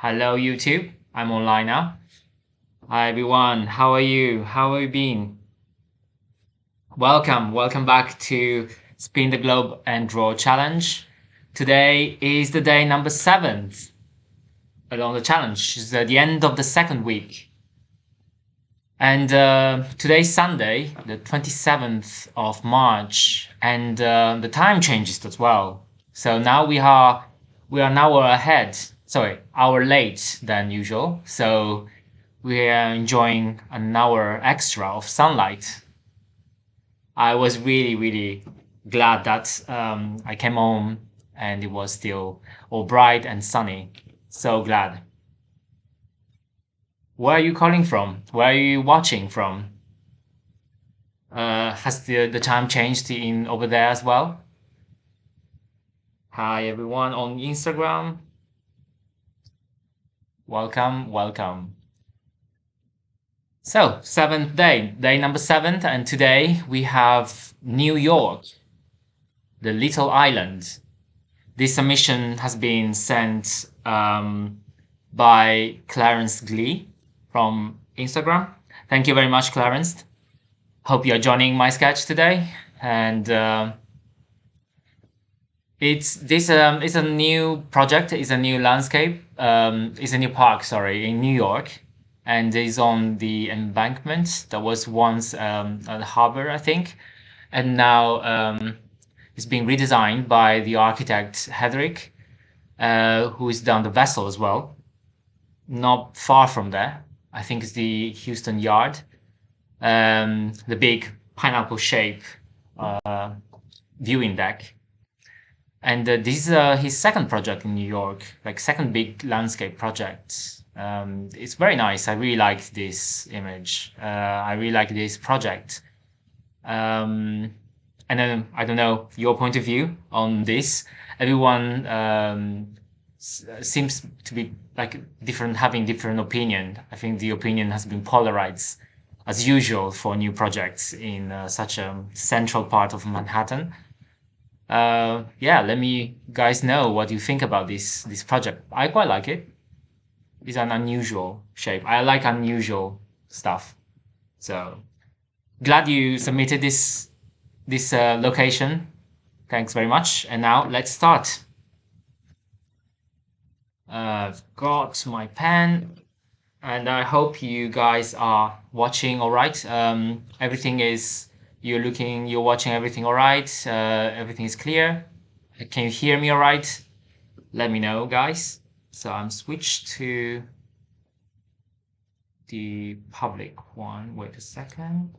Hello YouTube, I'm online now. Hi everyone, how are you? How have you been? Welcome back to Spin the Globe and Draw Challenge. Today is the day number 7 along the challenge. It's at the end of the second week. And today's Sunday, the 27th of March, and the time changes as well. So now we are an hour ahead. Sorry, hour late than usual. So we are enjoying an hour extra of sunlight. I was really glad that I came home and it was still all bright and sunny. So glad. Where are you calling from? Where are you watching from? Has the time changed in over there as well? Hi everyone on Instagram. Welcome. So, seventh day, day number 7, and today we have New York, the little island. This submission has been sent by Clarence Glee from Instagram. Thank you very much, Clarence. Hope you're joining my sketch today. And it's a new project. It's a new landscape. It's a new park, sorry, in New York, and is on the embankment that was once a harbor, I think, and now it's being redesigned by the architect Hedrick, who has done the vessel as well. Not far from there, I think it's the Houston Yard, the big pineapple shape viewing deck. And this is his second project in New York, like second big landscape project. It's very nice. I really like this image. I really like this project. And then I don't know your point of view on this. Everyone seems to be like having different opinion. I think the opinion has been polarized as usual for new projects in such a central part of Manhattan. Yeah, let me guys know what you think about this project. I quite like it. It's an unusual shape. I like unusual stuff. So glad you submitted this location. Thanks very much. And now let's start. I've got my pen, and I hope you guys are watching all right. Everything is you're watching everything all right. Everything is clear. Can you hear me all right? Let me know, guys. So I'm switched to the public one. Wait a second.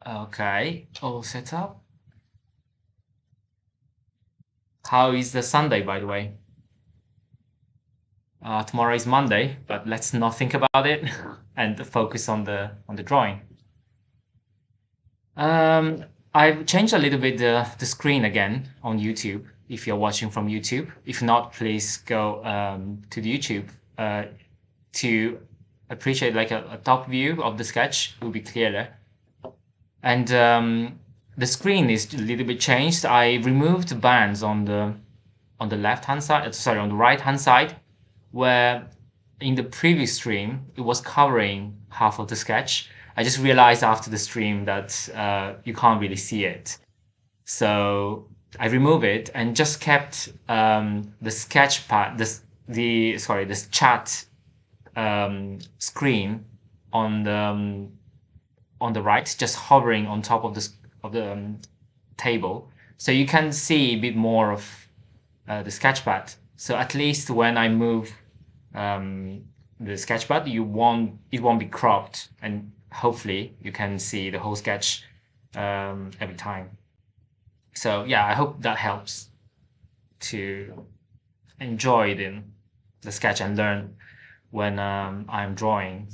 Okay, all set up. How is the Sunday, by the way? Tomorrow is Monday, but let's not think about it and focus on the drawing. I've changed a little bit the screen again on YouTube. If you're watching from YouTube, if not, please go to the YouTube to appreciate like a top view of the sketch. It will be clearer. And the screen is a little bit changed. I removed the bands on the left hand side, sorry, on the right hand side, where in the previous stream it was covering half of the sketch. I just realized after the stream that you can't really see it, so I removed it and just kept the sketch pad, this chat screen on the right, just hovering on top of the table, so you can see a bit more of the sketchpad. So at least when I move the sketchpad, it won't be cropped, and hopefully you can see the whole sketch every time. So yeah, I hope that helps to enjoy the sketch and learn when I'm drawing.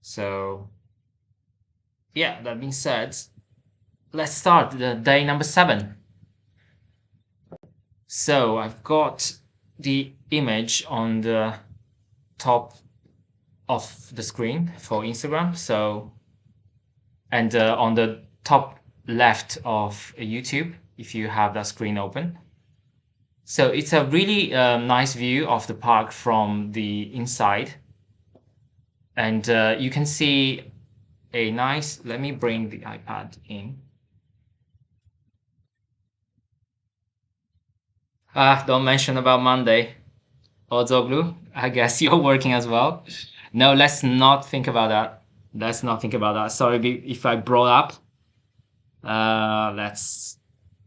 So yeah, that being said, let's start the day number 7. So I've got the image on the top of the screen for Instagram. So And on the top left of YouTube, if you have that screen open. So it's a really nice view of the park from the inside. And you can see a nice, let me bring the iPad in. Don't mention about Monday. Ozoglu, I guess you're working as well. No, let's not think about that. Let's not think about that. Sorry if I brought up. Let's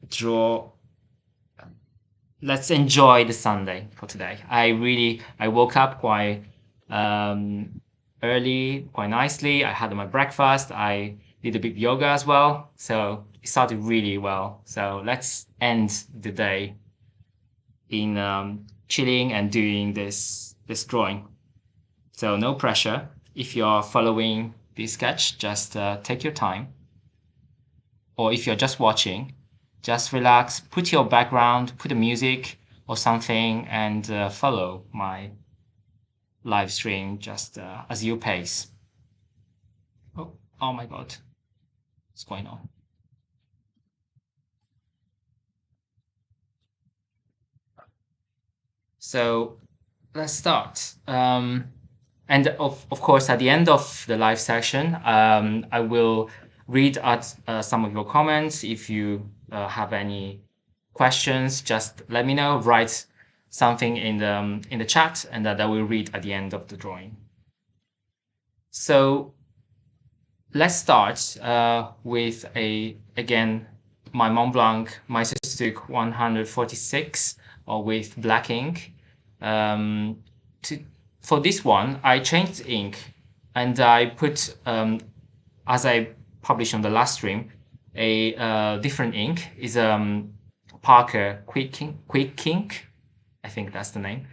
draw. Let's enjoy the Sunday for today. I woke up quite early, quite nicely. I had my breakfast. I did a bit of yoga as well. So it started really well. So let's end the day in chilling and doing this drawing. So no pressure. If you're following this sketch, just take your time. Or if you're just watching, just relax, put your background, put the music or something, and follow my live stream just as you pace. Oh my God, what's going on? So let's start. And of course, at the end of the live session, I will read out some of your comments. If you have any questions, just let me know. Write something in the chat, and that I will read at the end of the drawing. So let's start with again my Montblanc Meisterstuck 146, or with black ink. For this one, I changed the ink, and I put, as I published on the last stream, a different ink. Is Parker Quick Ink. I think that's the name.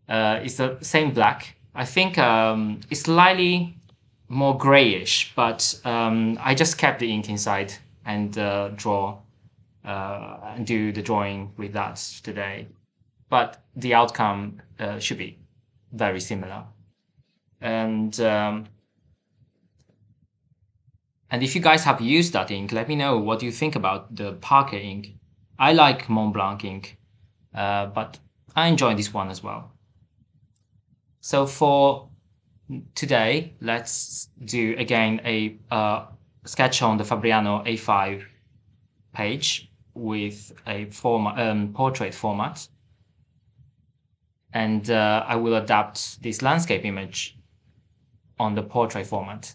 It's the same black. I think it's slightly more grayish, but I just kept the ink inside and draw and do the drawing with that today. But the outcome should be very similar. And if you guys have used that ink, let me know what you think about the Parker ink. I like Montblanc ink, but I enjoy this one as well. So for today, let's do again a sketch on the Fabriano A5 page with a portrait format. And I will adapt this landscape image on the portrait format.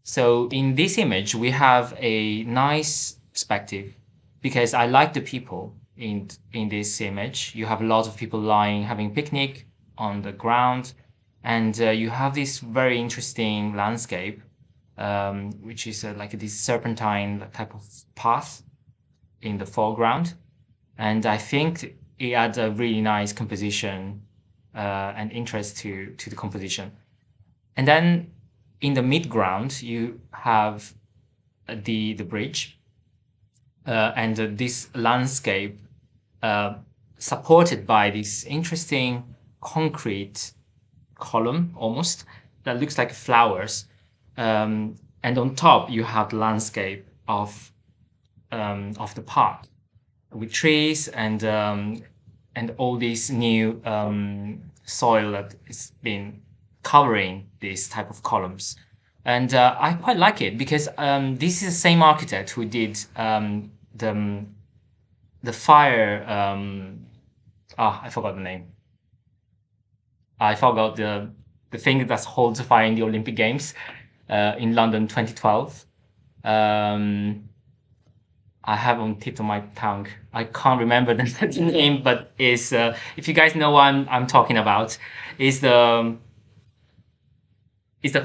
So in this image, we have a nice perspective, because I like the people in this image. You have a lot of people having picnic on the ground, and you have this very interesting landscape, which is like this serpentine type of path in the foreground. And I think it adds a really nice composition and interest to the composition. And then in the midground, you have the bridge and this landscape supported by this interesting concrete column, almost, that looks like flowers. And on top, you have the landscape of the park, with trees and all this new soil that has been covering this type of columns. And I quite like it, because this is the same architect who did the fire. I forgot the name. I forgot the thing that holds the fire in the Olympic Games in London 2012. I have on tip of my tongue. I can't remember the name, but is if you guys know what I'm talking about, is the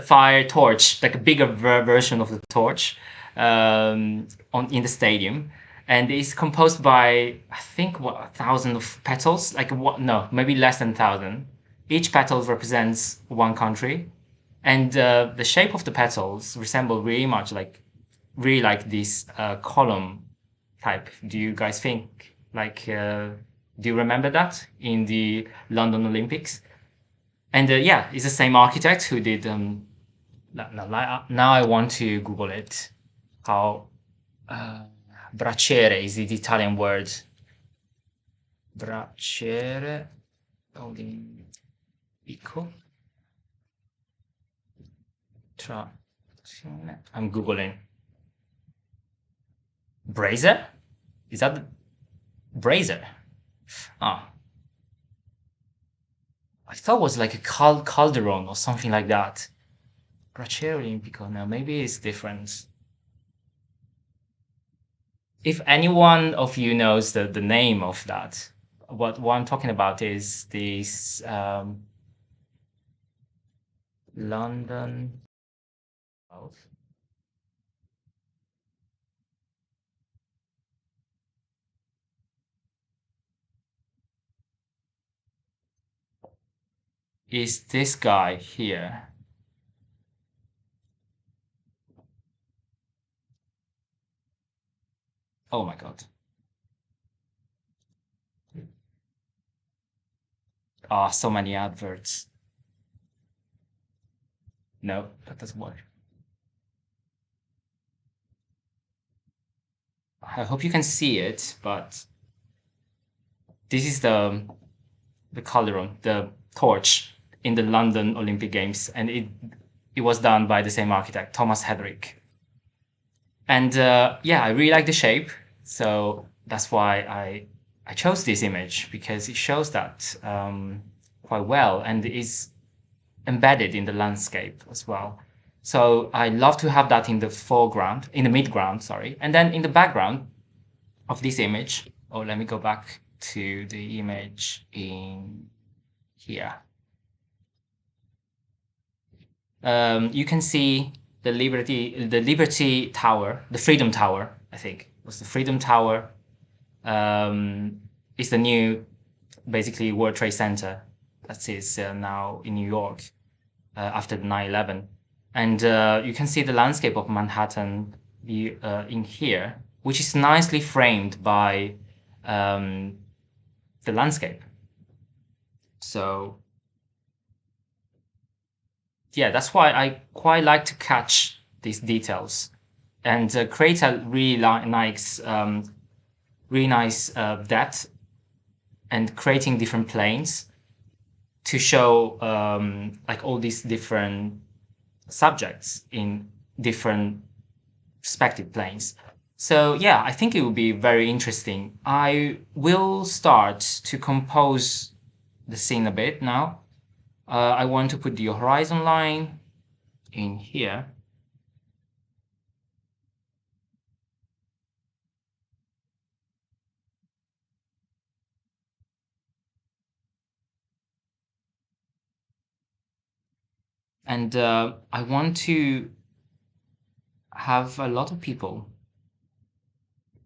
fire torch, like a bigger version of the torch in the stadium, and it's composed by, I think, 1,000 of petals, like what? No, maybe less than 1,000. Each petal represents one country, and the shape of the petals resemble really much like this column type. Do you guys think, like, do you remember that in the London Olympics? And yeah, it's the same architect who did. Now I want to Google it. how bracciere is the Italian word. Bracciere olimpico. I'm googling. Brazier? Is that brazier? Ah, I thought it was like a calderon or something like that. Bracciere olimpico. No, maybe it's different. If anyone of you knows the name of that, what I'm talking about is this London. Is this guy here. Oh my god. Ah, so many adverts. No, that doesn't work. I hope you can see it, but this is the cauldron, the torch in the London Olympic Games, and it was done by the same architect, Thomas Hedrick. And yeah, I really like the shape, so that's why I chose this image because it shows that quite well and is embedded in the landscape as well. So I love to have that in the foreground, in the midground, sorry, and then in the background of this image. Oh, let me go back to the image in here. You can see the Liberty Tower, the Freedom Tower, I think was the Freedom Tower. Is the new, basically, World Trade Center that is now in New York after the 9/11. And you can see the landscape of Manhattan in here, which is nicely framed by the landscape. So yeah, that's why I quite like to catch these details and create a really nice depth and creating different planes to show like all these different subjects in different perspective planes. So yeah, I think it will be very interesting. I will start to compose the scene a bit now. I want to put the horizon line in here. And I want to have a lot of people,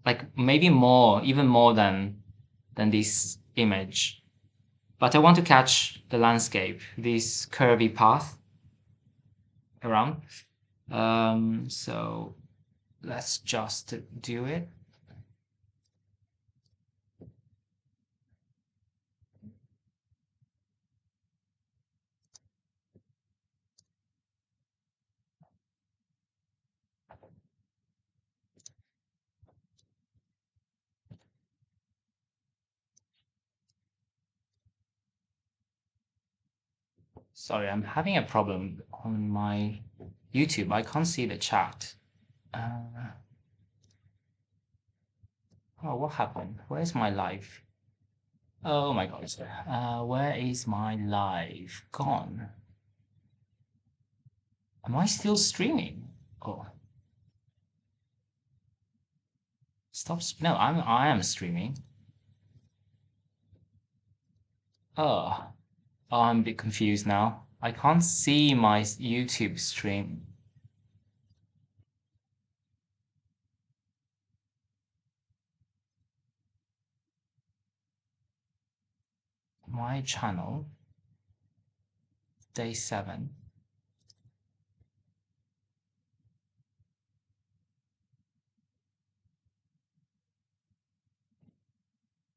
like maybe more, even more than this image. But I want to catch the landscape, this curvy path around. So let's just do it. Sorry, I'm having a problem on my YouTube. I can't see the chat. Oh, what happened? Where's my live? Oh my God. Where is my live gone? Am I still streaming? Oh, stop. No, I am streaming. Oh, I'm a bit confused now. I can't see my YouTube stream. My channel, day 7.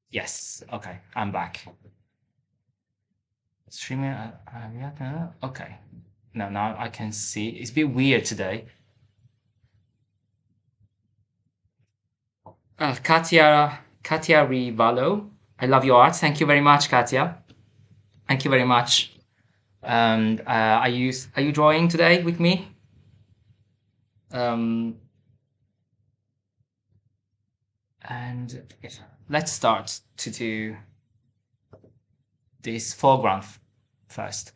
Yes, okay, I'm back. Streaming, okay. No, now I can see. It's a bit weird today. Katia Rivalo. I love your art. Thank you very much, Katia. Thank you very much. And are you drawing today with me? Um, and let's start to do this foreground first.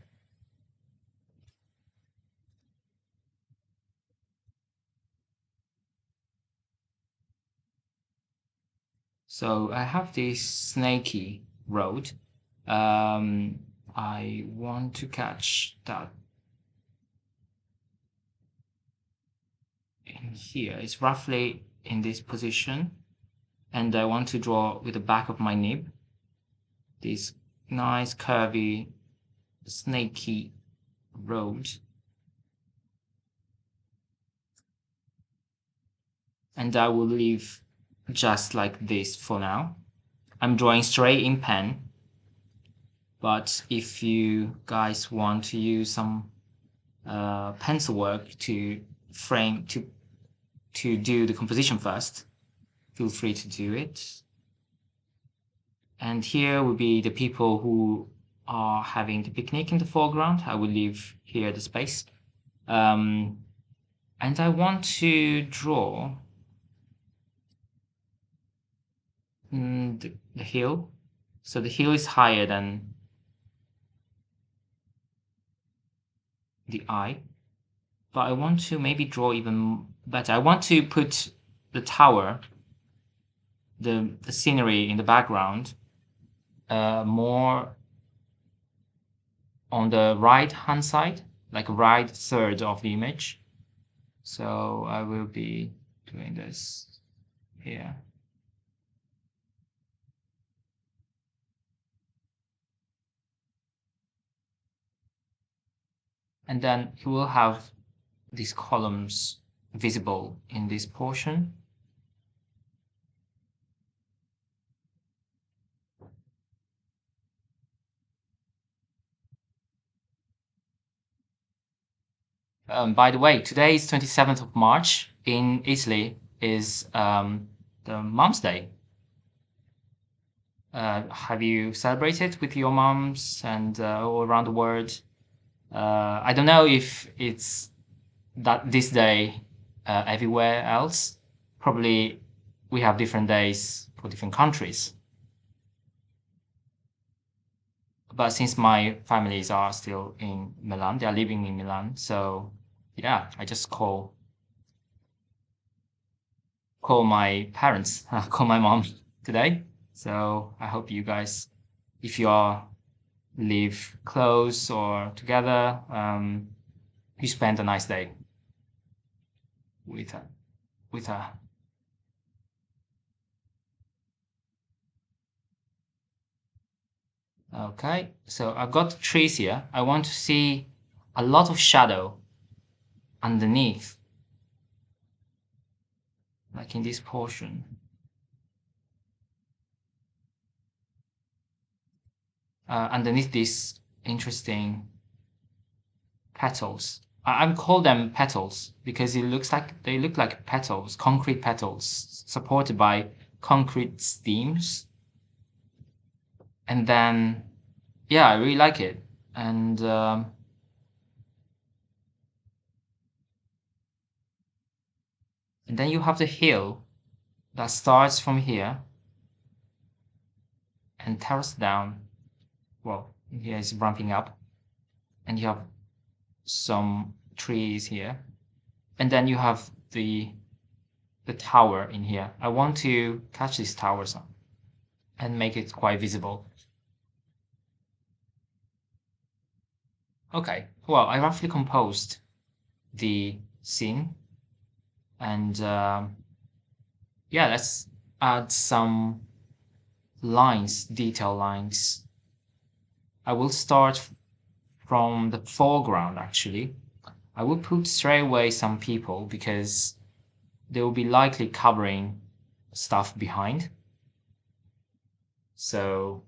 So I have this snaky road. I want to catch that in here. It's roughly in this position. And I want to draw with the back of my nib this nice curvy snaky road. And I will leave just like this for now. I'm drawing straight in pen, but if you guys want to use some pencil work to frame to do the composition first, feel free to do it. And here will be the people who are having the picnic in the foreground. I will leave here the space. And I want to draw the hill. So the hill is higher than the eye, but I want to maybe draw even better. I want to put the tower, the scenery in the background, more on the right hand side, like right third of the image. So I will be doing this here. And then you will have these columns visible in this portion. By the way, today is 27th of March. In Italy is the Mom's Day. Have you celebrated with your moms and all around the world? I don't know if it's that this day everywhere else. Probably we have different days for different countries. But since my families are still in Milan, they are living in Milan. So yeah, I just call my parents, call my mom today. So I hope you guys, if you are live close or together, you spend a nice day with her. With her. Okay, so I've got trees here. I want to see a lot of shadow underneath, like in this portion. Underneath these interesting petals. I call them petals because it looks like they look like petals, concrete petals supported by concrete stems. And then, yeah, I really like it. And then you have the hill that starts from here and terrace down. Well, here is ramping up, and you have some trees here, and then you have the tower in here. I want to catch this tower and make it quite visible. Okay, well, I roughly composed the scene, and yeah, let's add some lines, detail lines. I will start from the foreground actually. I will put straight away some people because they will be likely covering stuff behind. So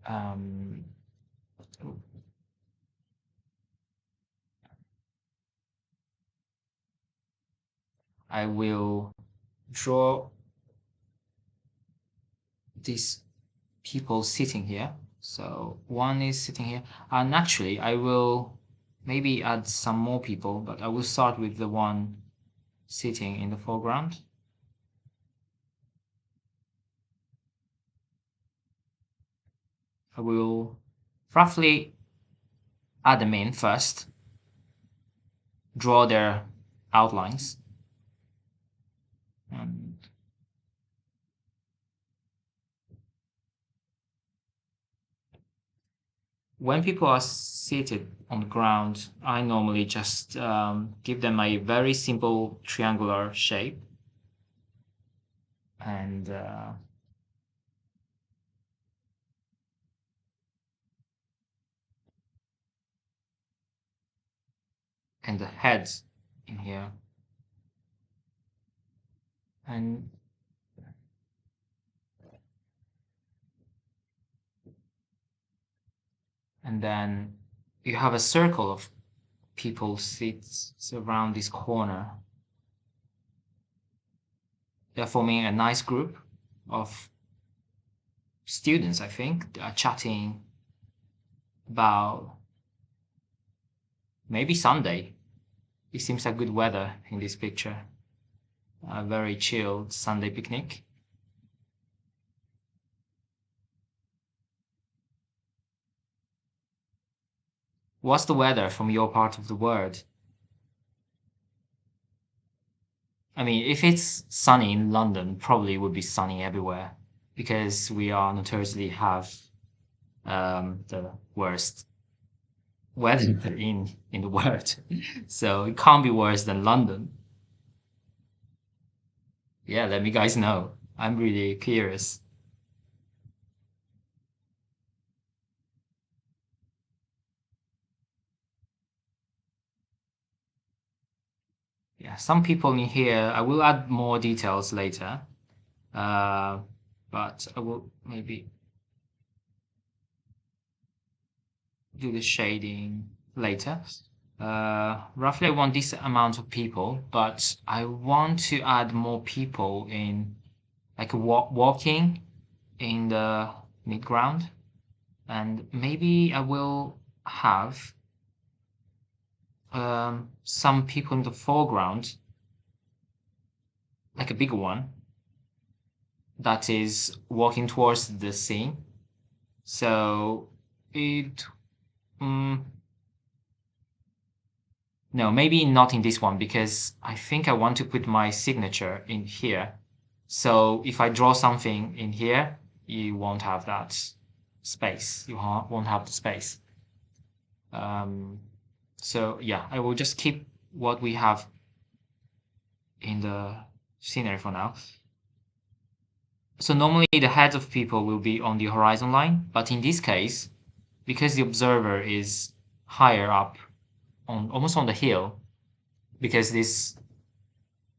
um, I will draw these people sitting here. So one is sitting here, and actually I will maybe add some more people, but I will start with the one sitting in the foreground. I will roughly add them in first, draw their outlines, and when people are seated on the ground, I normally just give them a very simple triangular shape, and the heads in here, and then you have a circle of people sits around this corner. They're forming a nice group of students, I think. They are chatting about maybe Sunday. It seems like good weather in this picture. A very chilled Sunday picnic. What's the weather from your part of the world? I mean, if it's sunny in London, probably it would be sunny everywhere because we are notoriously have the worst weather in the world. So it can't be worse than London. Yeah, let me guys know. I'm really curious. Yeah, some people in here, I will add more details later. Uh, but I will maybe do the shading later. Roughly I want this amount of people, but I want to add more people in, like walking in the midground, and maybe I will have some people in the foreground, like a bigger one that is walking towards the scene. So it, mm, no, maybe not in this one because I think I want to put my signature in here. So if I draw something in here, you won't have that space. You won't have the space. Um, so yeah, I will just keep what we have in the scenery for now. So normally the heads of people will be on the horizon line, but in this case, because the observer is higher up on almost on the hill, because this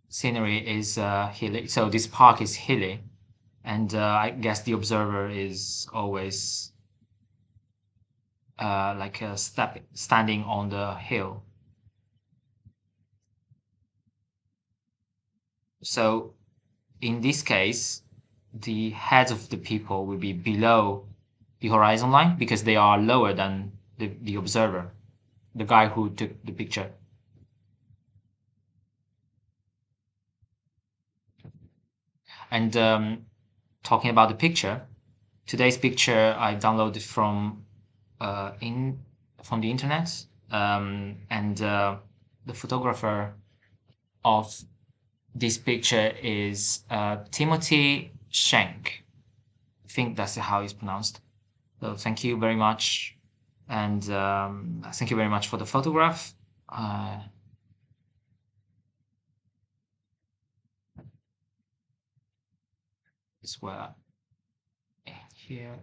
scenery is hilly, so this park is hilly, and I guess the observer is always like a step standing on the hill. So in this case, the heads of the people will be below the horizon line because they are lower than the observer, the guy who took the picture. And talking about the picture, today's picture I downloaded from in from the internet, and the photographer of this picture is Timothy Schenck. I think that's how it's pronounced. So thank you very much, and thank you very much for the photograph. As well here,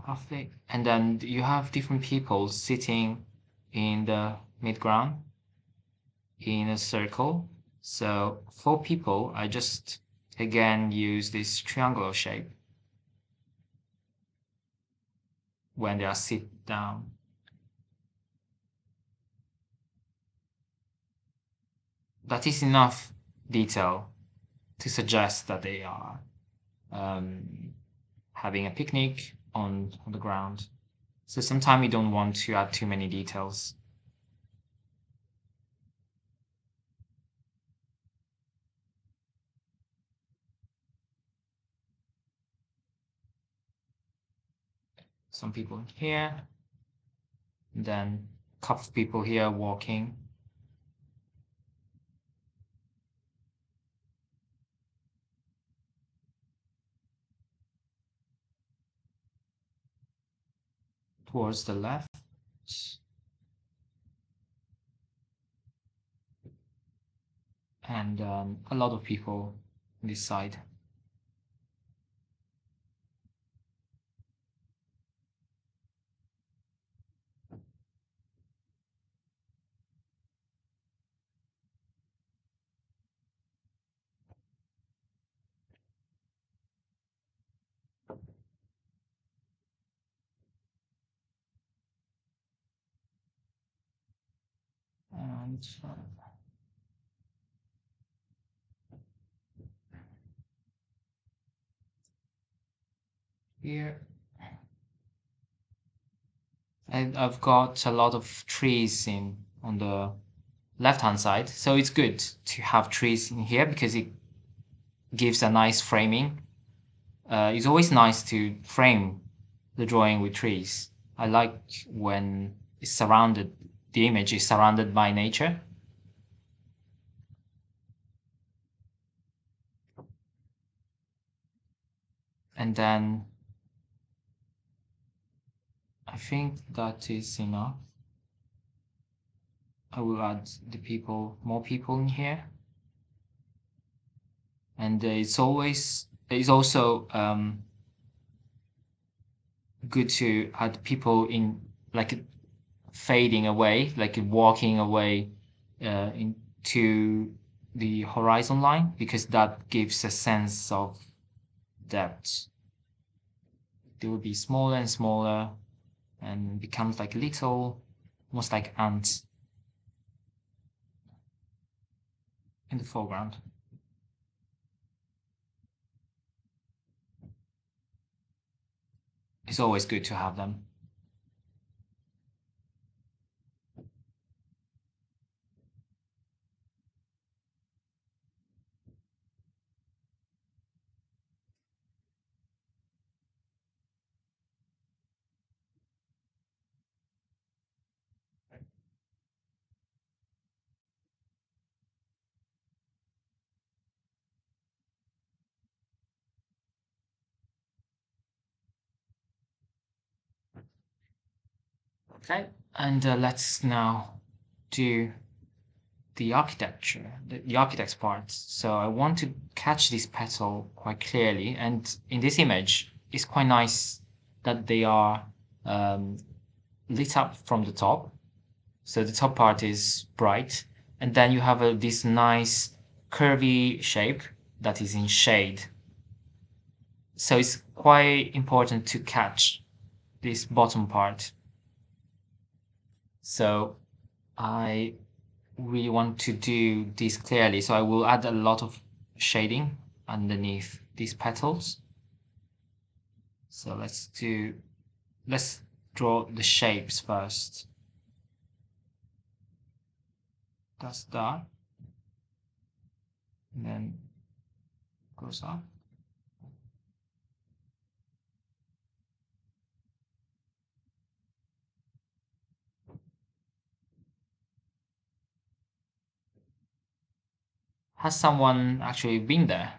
roughly, and then you have different people sitting in the midground in a circle. So for people, I just again use this triangular shape when they are sit down. That is enough detail to suggest that they are um, having a picnic on the ground. So sometimes you don't want to add too many details. Some people here, and then a couple of people here walking. Towards the left. And a lot of people on this side. And here. And I've got a lot of trees on the left hand side, so it's good to have trees in here because it gives a nice framing. It's always nice to frame the drawing with trees. I like when the image is surrounded by nature. And then I think that is enough. I will add more people in here. And it's also good to add people in, like fading away, like walking away into the horizon line, because that gives a sense of depth. They will be smaller and smaller and becomes like little, almost like ants in the foreground. It's always good to have them. Okay, and let's now do the architecture, the architect's part. So I want to catch this petal quite clearly, and in this image, it's quite nice that they are lit up from the top. So the top part is bright, and then you have this nice curvy shape that is in shade. So it's quite important to catch this bottom part. So I really want to do this clearly, so I will add a lot of shading underneath these petals. So let's draw the shapes first. That's that. And then goes up. Has someone actually been there?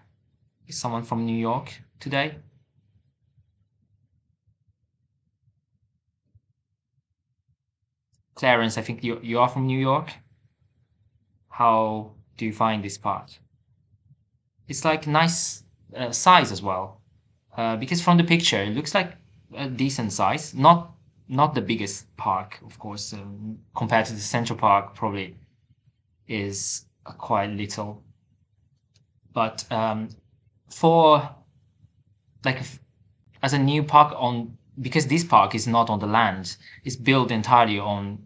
Is someone from New York today? Clarence, I think you are from New York. How do you find this part? It's like nice size as well, because from the picture it looks like a decent size. Not the biggest park, of course. Compared to the Central Park, probably is quite little. But for like as a new park because this park is not on the land, it's built entirely on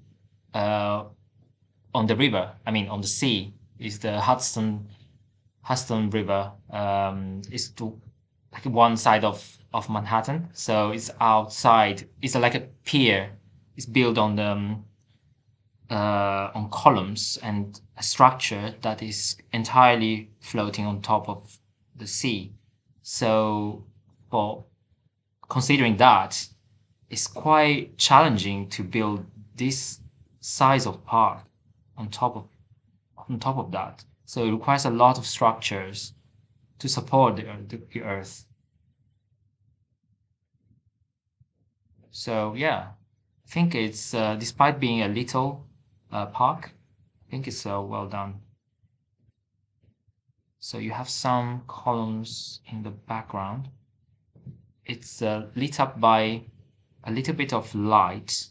the river. I mean, on the sea. Is the Hudson River. Is to like one side of Manhattan. So it's outside. It's like a pier. It's built on the on columns and a structure that is entirely floating on top of the sea. So, for considering that, it's quite challenging to build this size of park on top of that. So it requires a lot of structures to support the Earth. So yeah, I think it's despite being a little park, I think it's well done. So you have some columns in the background. It's lit up by a little bit of light.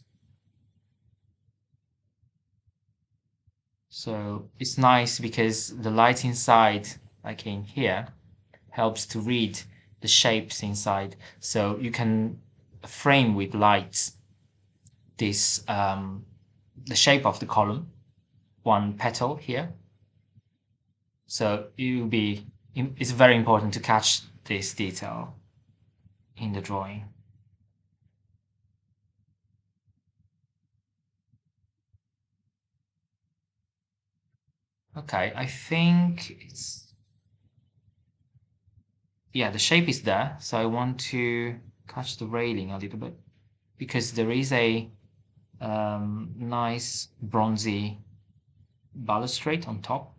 So it's nice because the light inside, like in here, helps to read the shapes inside. So you can frame with lights this the shape of the column, one petal here. So it's very important to catch this detail in the drawing. Okay, I think it's, yeah, the shape is there. So I want to catch the railing a little bit because there is a nice bronzy balustrade on top.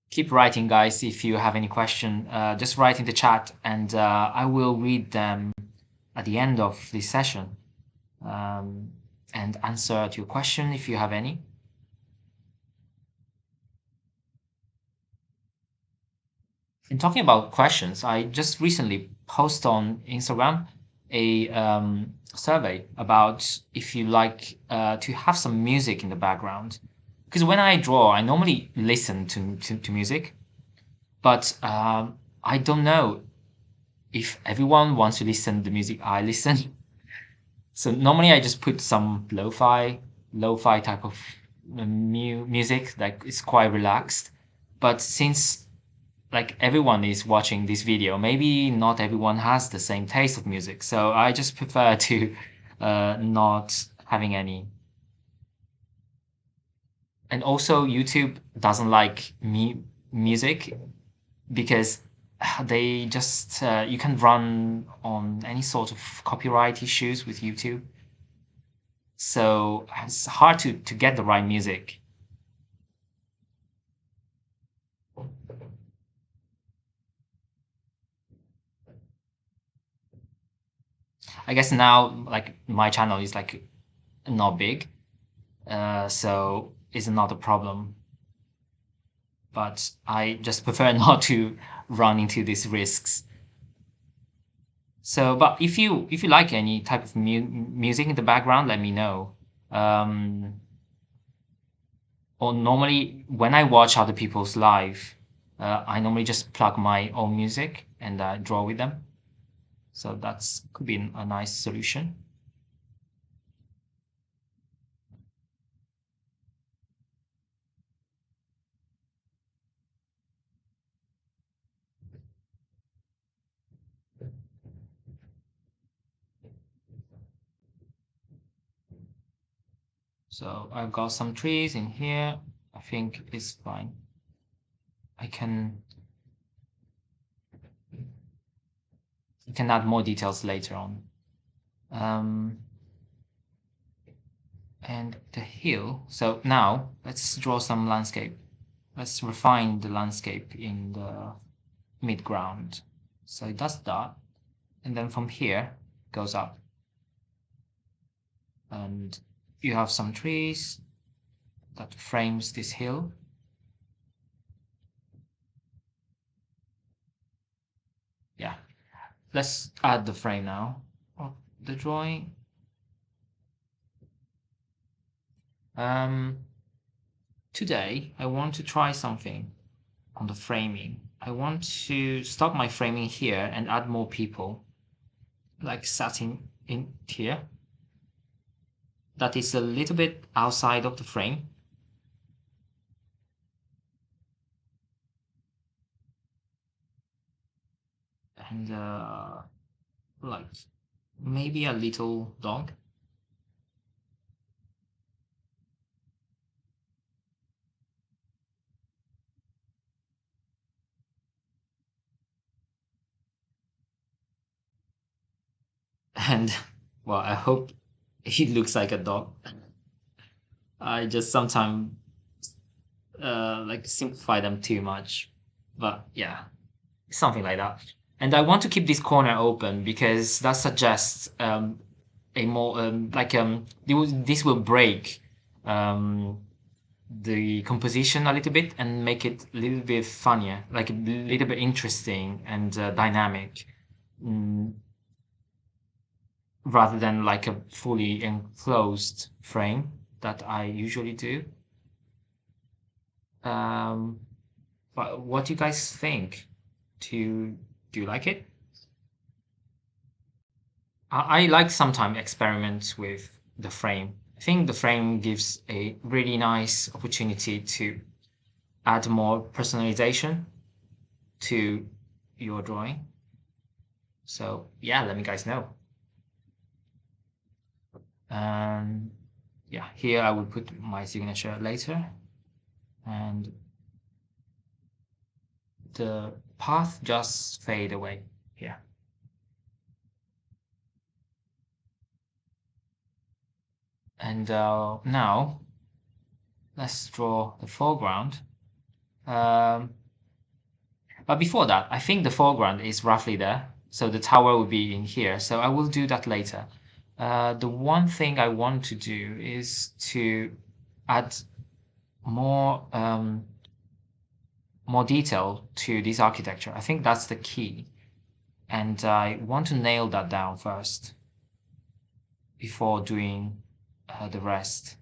Keep writing, guys, if you have any question. Just write in the chat and I will read them at the end of this session and answer to your question if you have any. And talking about questions, I just recently posted on Instagram a survey about if you like to have some music in the background. Because when I draw, I normally listen to music, but I don't know if everyone wants to listen to the music I listen. So normally I just put some lo-fi type of music that is quite relaxed. But since like everyone is watching this video, maybe not everyone has the same taste of music. So I just prefer to not having any. And also YouTube doesn't like music because they just you can run on any sort of copyright issues with YouTube. So it's hard to get the right music. I guess now like my channel is like not big, so it's not a problem. But I just prefer not to run into these risks. So, but if you like any type of music in the background, let me know. Or normally when I watch other people's live, I normally just plug my own music and draw with them. So that's could be a nice solution. So I've got some trees in here. I think it's fine. I can add more details later on. And the hill. So now let's draw some landscape. Let's refine the landscape in the midground. So it does that. And then from here goes up. And you have some trees that frames this hill. Yeah. Let's add the frame now of the drawing. Today I want to try something on the framing. I want to stop my framing here and add more people, like sitting in here. that is a little bit outside of the frame. And like maybe a little dog. And well, I hope he looks like a dog. I just sometimes like simplify them too much, but yeah, something like that. And I want to keep this corner open because that suggests a more this will break um, the composition a little bit and make it a little bit funnier, like a little bit interesting and dynamic, mm, rather than like a fully enclosed frame that I usually do. Um, but what do you guys think? Do you like it? I like sometimes experiments with the frame. I think the frame gives a really nice opportunity to add more personalization to your drawing. So yeah, let me guys know. Um, yeah, here I will put my signature later, and the path just fade away here. And now let's draw the foreground. Um, but before that, I think the foreground is roughly there. So the tower will be in here. So I will do that later. The one thing I want to do is to add more more detail to this architecture. I think that's the key. And I want to nail that down first before doing the rest.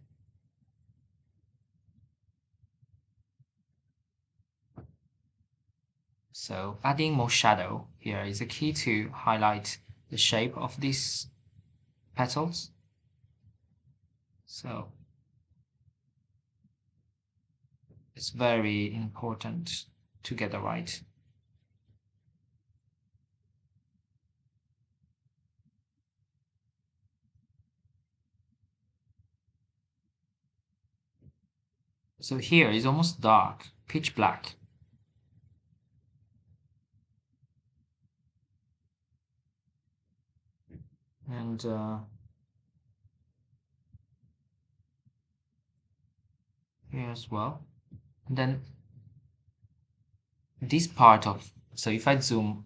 So adding more shadow here is a key to highlight the shape of these petals. So it's very important to get it right. So here is almost dark, pitch black. And here as well. And then this part of, so if I zoom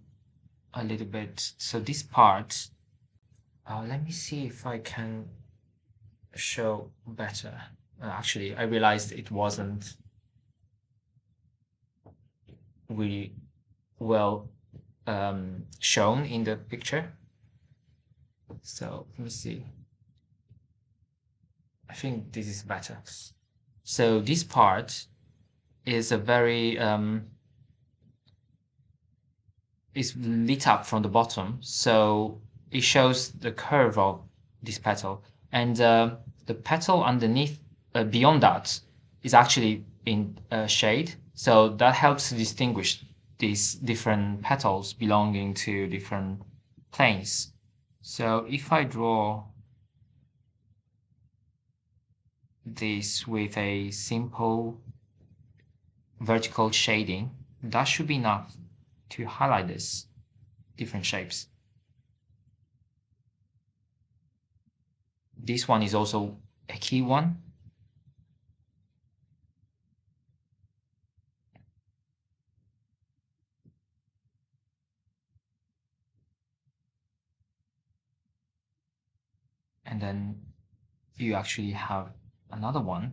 a little bit, so this part, let me see if I can show better. Actually, I realized it wasn't really well shown in the picture. So let me see. I think this is better. So this part is a very is lit up from the bottom, so it shows the curve of this petal, and the petal underneath, beyond that, is actually in shade, so that helps to distinguish these different petals belonging to different planes. So if I draw this with a simple vertical shading, that should be enough to highlight this different shapes. This one is also a key one. And then you actually have another one.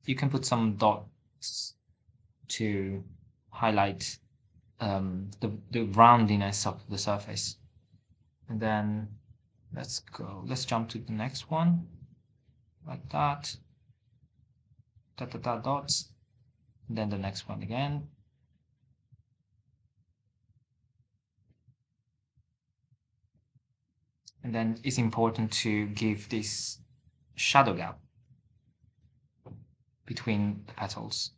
You can put some dots to highlight the roundiness of the surface. And then let's jump to the next one, like that. Dots. And then the next one again. And then it's important to give this shadow gap between the petals.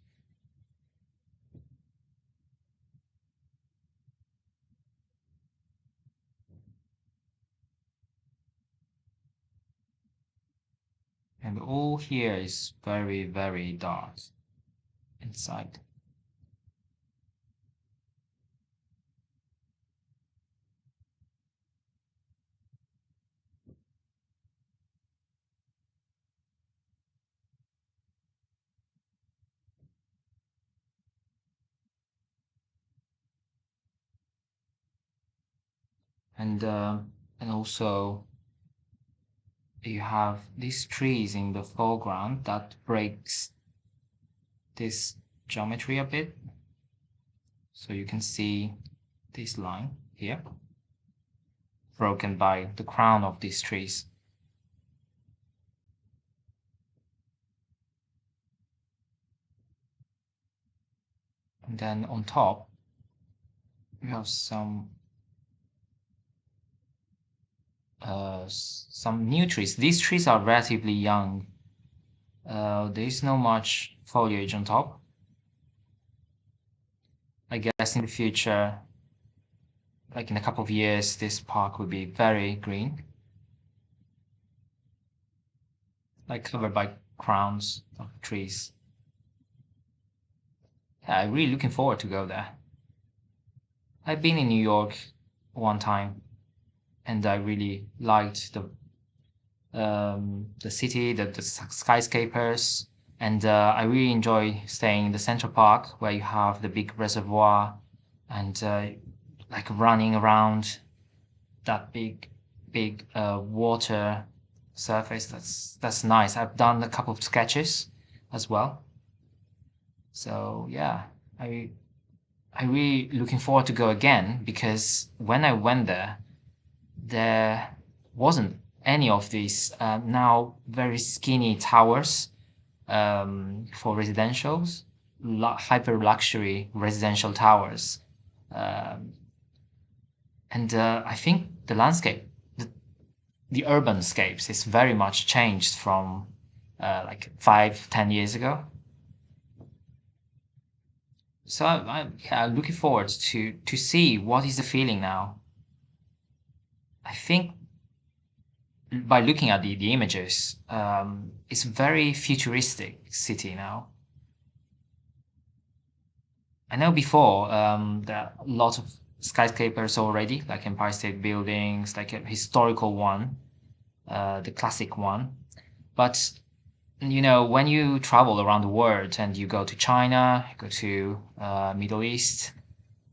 And all here is very, very dark inside. And also you have these trees in the foreground that breaks this geometry a bit. So you can see this line here, broken by the crown of these trees. And then on top, you have some new trees. These trees are relatively young. There is not much foliage on top. I guess in the future, like in a couple of years, this park will be very green, like covered by crowns of trees. Yeah, I'm really looking forward to go there. I've been in New York one time, and I really liked the city, the skyscrapers, and I really enjoy staying in the Central Park where you have the big reservoir and like running around that big water surface. That's nice. I've done a couple of sketches as well. So yeah, I I really looking forward to go again because when I went there wasn't any of these now very skinny towers for residentials, hyper luxury residential towers. Um, and I think the landscape, the urban scapes is very much changed from like 5, 10 years ago. So yeah, I'm looking forward to see what is the feeling now. I think by looking at the images, it's very futuristic city now. I know before there are lots of skyscrapers already, like Empire State Buildings, like a historical one, the classic one. But you know, when you travel around the world and you go to China, go to Middle East,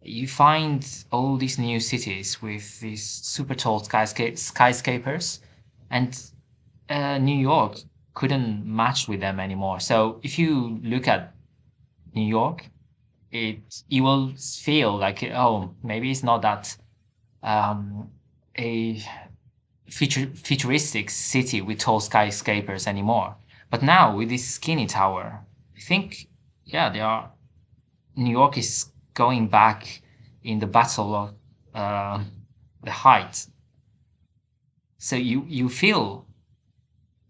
you find all these new cities with these super tall skyscrapers, and New York couldn't match with them anymore. So if you look at New York, it you will feel like oh maybe it's not that um, a futuristic city with tall skyscrapers anymore. But now with this skinny tower, I think yeah they are. New York is going back in the battle of uh, the heights. So you feel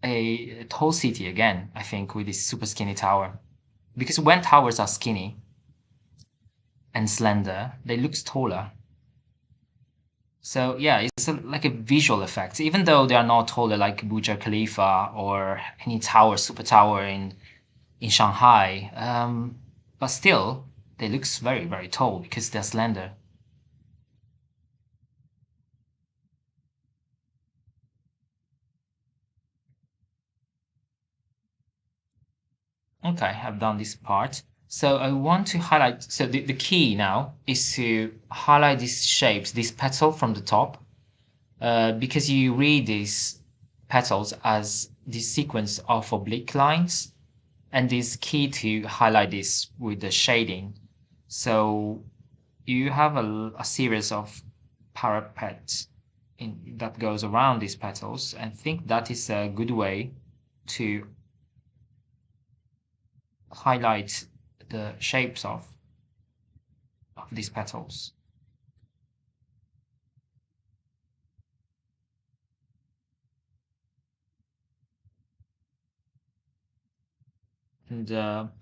a tall city again. I think with this super skinny tower, because when towers are skinny and slender, they look taller. So yeah, it's like a visual effect, even though they are not taller like Burj Khalifa or any tower, super tower in Shanghai. But still, they looks very very tall because they're slender. Okay, I've done this part. So I want to highlight, so the key now is to highlight these shapes, this petal from the top, because you read these petals as this sequence of oblique lines, and it's key to highlight this with the shading. So you have a series of parapets that goes around these petals, and I think that is a good way to highlight the shapes of these petals. And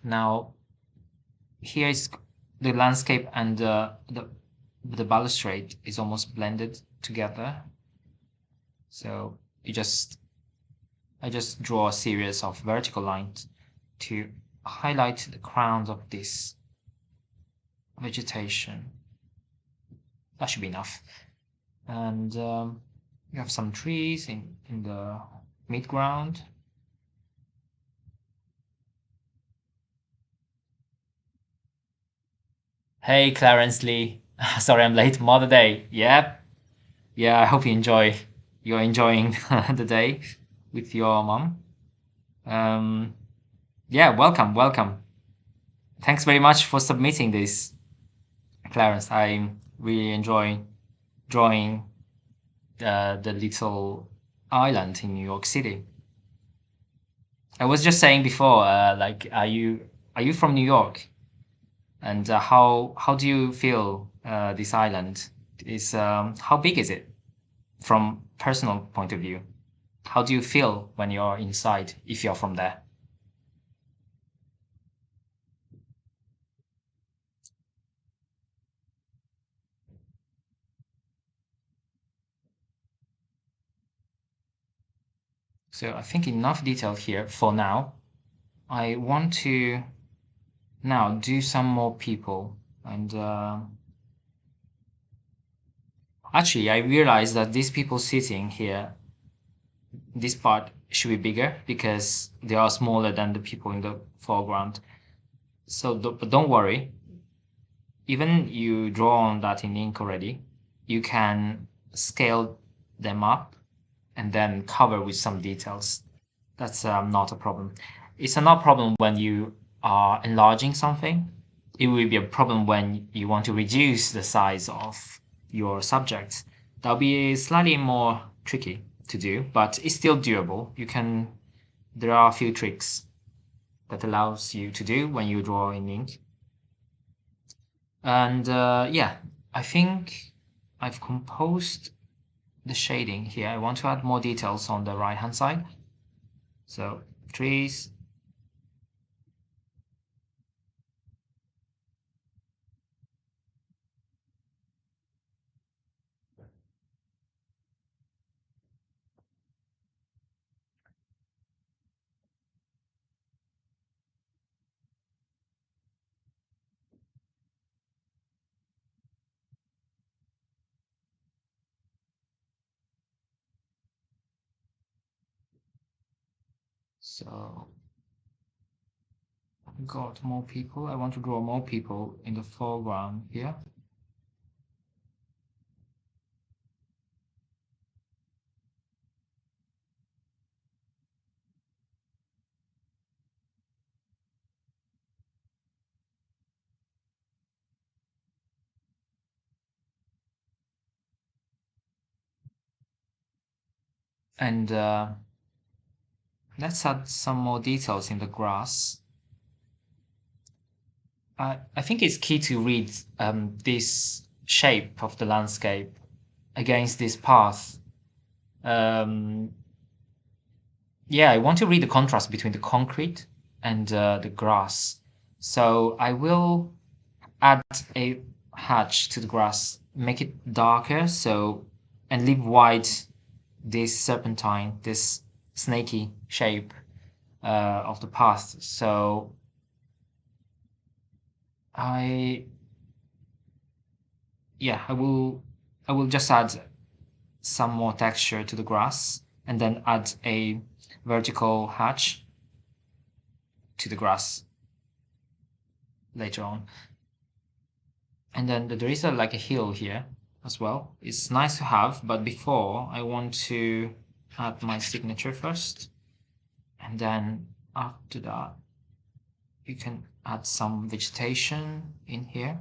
now here is the landscape, and the balustrade is almost blended together. So I just draw a series of vertical lines to highlight the crowns of this vegetation. That should be enough. And you have some trees in the midground. Hey, Clarence Lee. Sorry, I'm late. Mother Day. Yep. Yeah, I hope you're enjoying the day with your mom. Um, yeah, welcome. Thanks very much for submitting this, Clarence. I really enjoy drawing the little island in New York City. I was just saying before, like, are you from New York? And how do you feel this island is? How big is it from personal point of view? How do you feel when you're inside if you're from there? So I think enough detail here for now. I want to now do some more people, and actually I realized that these people sitting here, this part should be bigger because they are smaller than the people in the foreground. So but don't worry, even you draw on that in ink already, you can scale them up and then cover with some details. That's not a problem. It's not a problem when you are enlarging something. It will be a problem when you want to reduce the size of your subject. That'll be slightly more tricky to do, but it's still doable. There are a few tricks that allows you to do when you draw in ink. And yeah, I think I've composed the shading here. I want to add more details on the right hand side. So trees. So got more people. I want to draw more people in the foreground here. And let's add some more details in the grass. I think it's key to read this shape of the landscape against this path. Um, yeah, I want to read the contrast between the concrete and the grass. So I will add a hatch to the grass, make it darker, so and leave white this serpentine, this snaky shape of the path. So I yeah, I will just add some more texture to the grass and then add a vertical hatch to the grass later on. And then there is like a hill here as well. It's nice to have, but before I want to add my signature first. And then after that, you can add some vegetation in here.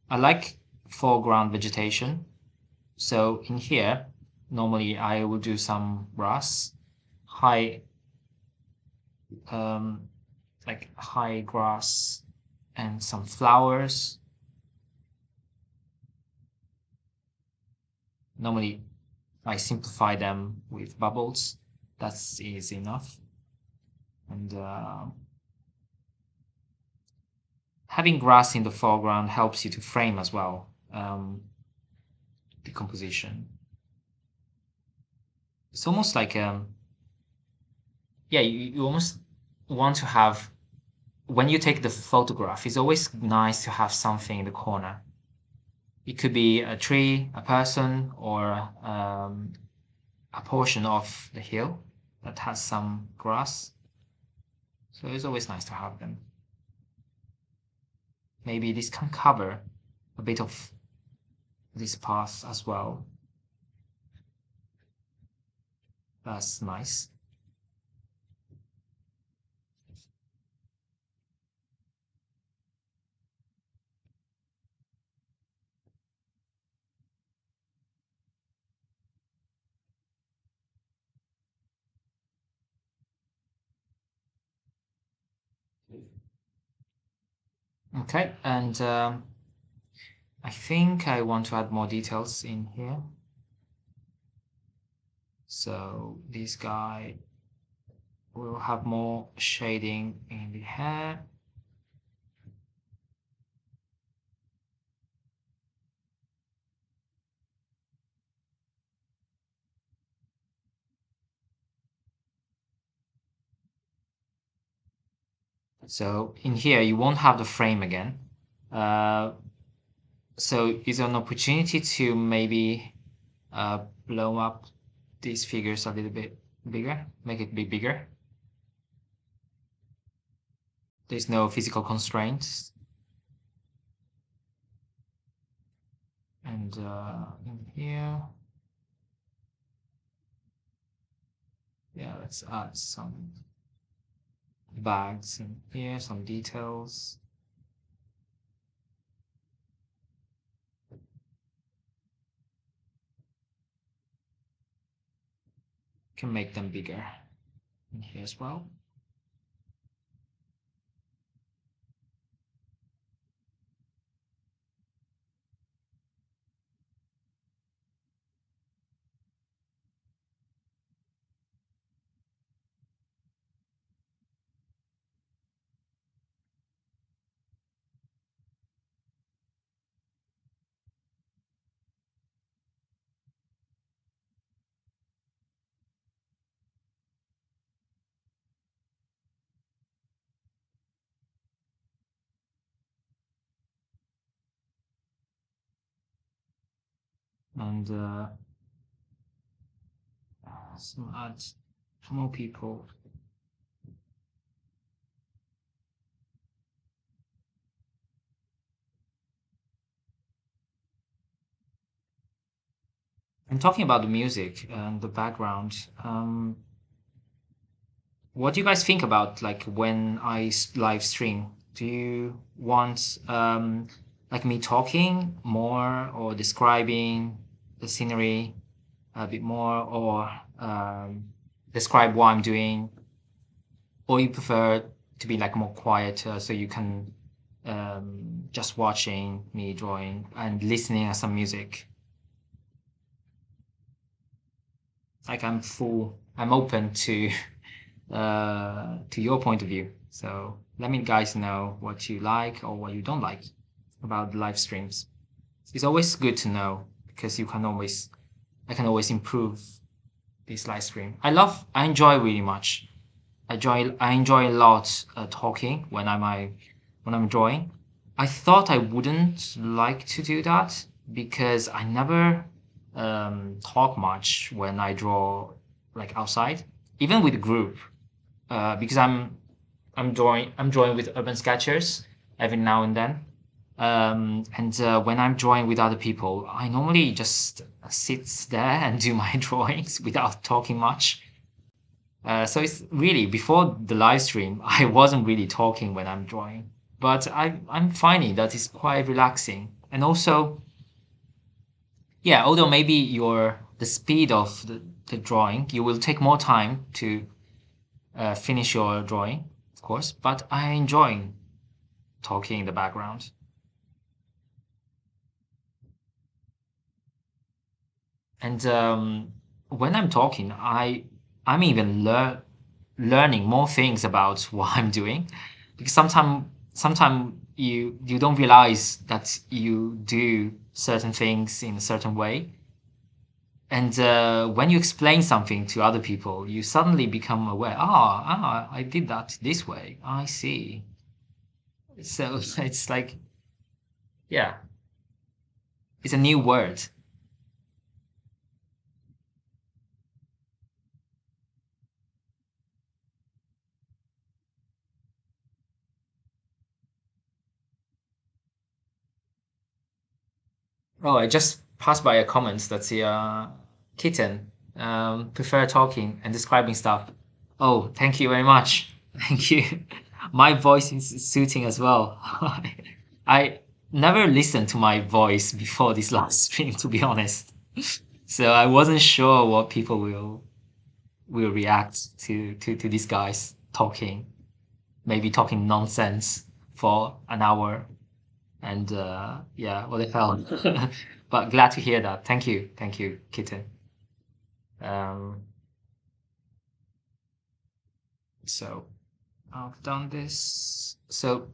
I like foreground vegetation. So in here, normally I will do some grass, high, um, like high grass and some flowers. Normally I simplify them with bubbles. That's easy enough. And having grass in the foreground helps you to frame as well the composition. It's almost like yeah, you almost want to have, when you take the photograph, it's always nice to have something in the corner. It could be a tree, a person, or a portion of the hill that has some grass. So it's always nice to have them. Maybe this can cover a bit of this path as well. That's nice. Okay, and I think I want to add more details in here. So this guy will have more shading in the hair. So in here, you won't have the frame again. So it's an opportunity to maybe blow up these figures a little bit bigger, make it be bigger. There's no physical constraints. And in here, yeah, let's add some bags in here, some details. Can make them bigger in here as well. And add some more people. And talking about the music and the background, what do you guys think about like when I live stream? Do you want like me talking more or describing the scenery a bit more, or describe what I'm doing, or you prefer to be like more quiet so you can just watching me drawing and listening to some music? Like I'm open to your point of view. So let me guys know what you like or what you don't like about the live streams. It's always good to know because I can always improve this live stream. I enjoy really much. I enjoy a lot talking when I'm drawing. I thought I wouldn't like to do that because I never talk much when I draw like outside, even with a group, because I'm drawing with urban sketchers every now and then. And when I'm drawing with other people, I normally just sit there and do my drawings without talking much. So it's really, before the live stream, I wasn't really talking when I'm drawing, but I'm finding that it's quite relaxing. And also, yeah, although maybe the speed of the drawing, you will take more time to finish your drawing, of course, but I enjoy talking in the background. And when I'm talking, I'm even learning more things about what I'm doing, because sometimes sometimes you don't realize that you do certain things in a certain way, and when you explain something to other people, you suddenly become aware. I did that this way. I see. So it's like, yeah, it's a new word. Oh, I just passed by a comment that the kitten prefer talking and describing stuff. Oh, thank you very much. Thank you. My voice is suiting as well. I never listened to my voice before this last stream, to be honest. So I wasn't sure what people will react to these guys talking, maybe talking nonsense for an hour. And yeah, what the hell? But glad to hear that. Thank you, Kitten. Um, so I've done this. So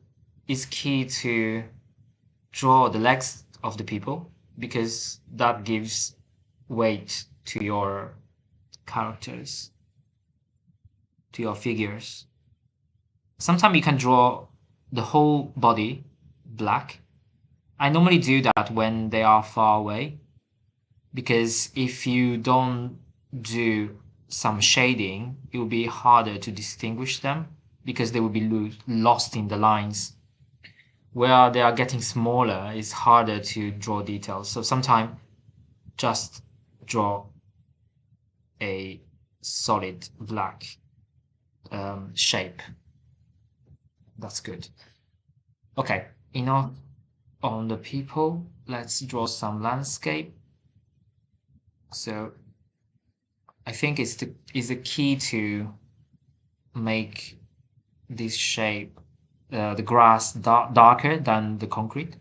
it's key to draw the legs of the people because that gives weight to your characters, to your figures. Sometimes you can draw the whole body black. I normally do that when they are far away, because if you don't do some shading, it will be harder to distinguish them because they will be lost in the lines. Where they are getting smaller, it's harder to draw details. So sometimes just draw a solid black shape. That's good. Okay, enough on the people. Let's draw some landscape. So I think it's the key to make this shape, the grass darker than the concrete.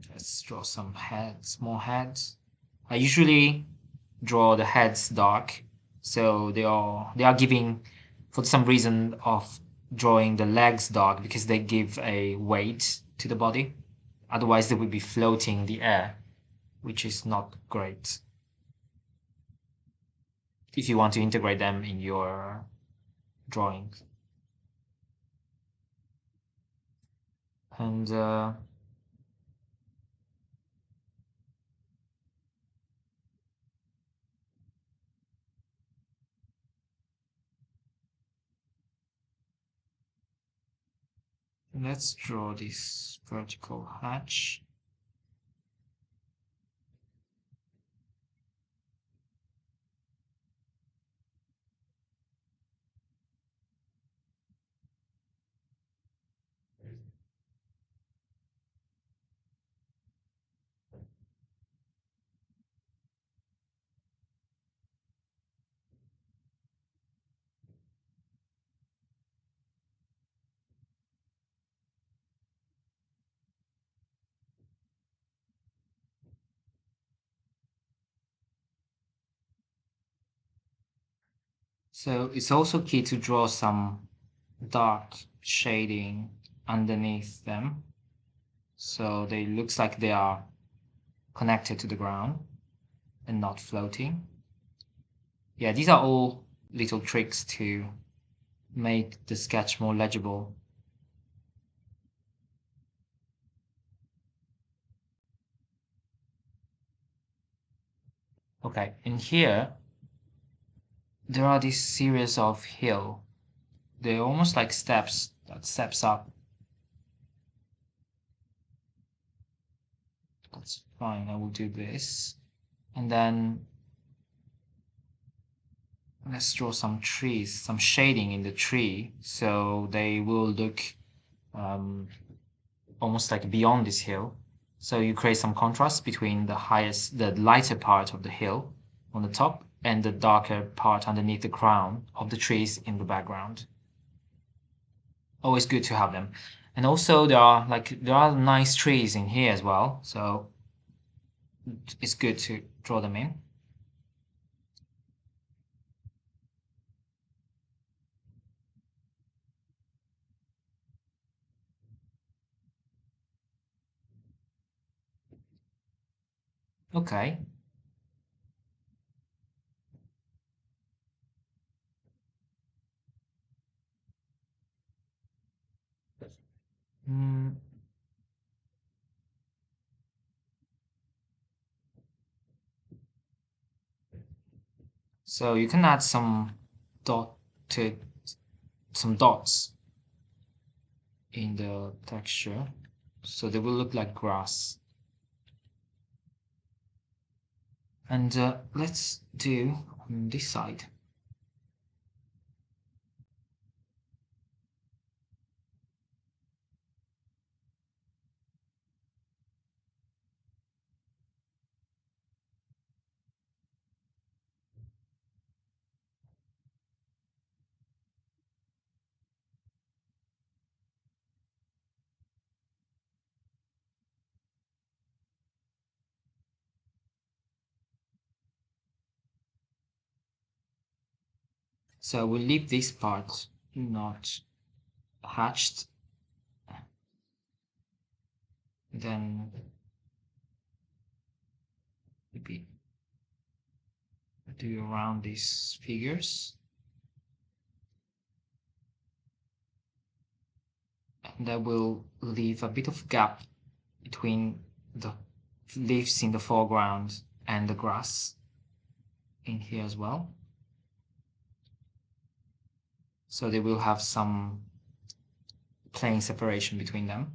Let's draw some heads, small heads. I usually draw the heads dark, so they are giving, for some reason of drawing the legs dark, because they give a weight to the body. Otherwise, they would be floating in the air, which is not great if you want to integrate them in your drawings. And let's draw this vertical hatch. So it's also key to draw some dark shading underneath them, so they looks like they are connected to the ground and not floating. Yeah, these are all little tricks to make the sketch more legible. Okay, in here there are this series of hill. They're almost like steps that steps up. That's fine, I will do this. And then let's draw some trees, some shading in the tree, so they will look um, almost like beyond this hill. So you create some contrast between the lighter part of the hill on the top and the darker part underneath the crown of the trees in the background. Always good to have them. And also there are nice trees in here as well, so it's good to draw them in. Okay. Mm, so you can add dotted some dots in the texture, so they will look like grass. And let's do on this side. So we'll leave this part not hatched, then maybe do around these figures, and that will leave a bit of gap between the leaves in the foreground and the grass in here as well, so they will have some plain separation between them.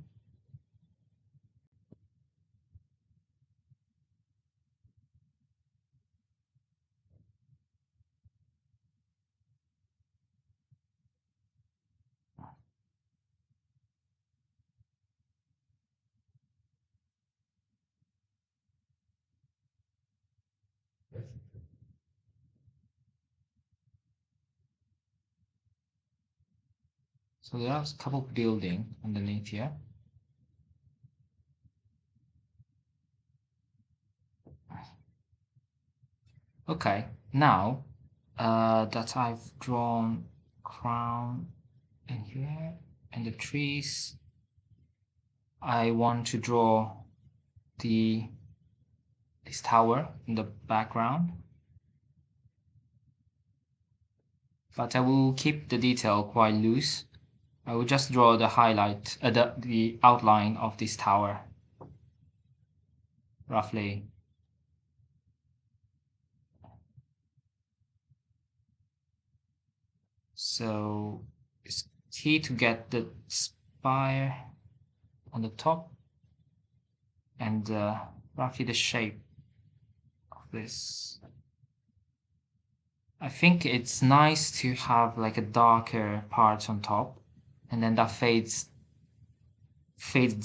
So there's a couple of building underneath here. Okay, now that I've drawn crown in here and the trees, I want to draw this tower in the background, but I will keep the detail quite loose. I will just draw the highlight, the outline of this tower, roughly. So it's key to get the spire on the top and roughly the shape of this. I think it's nice to have like a darker part on top, and then that fades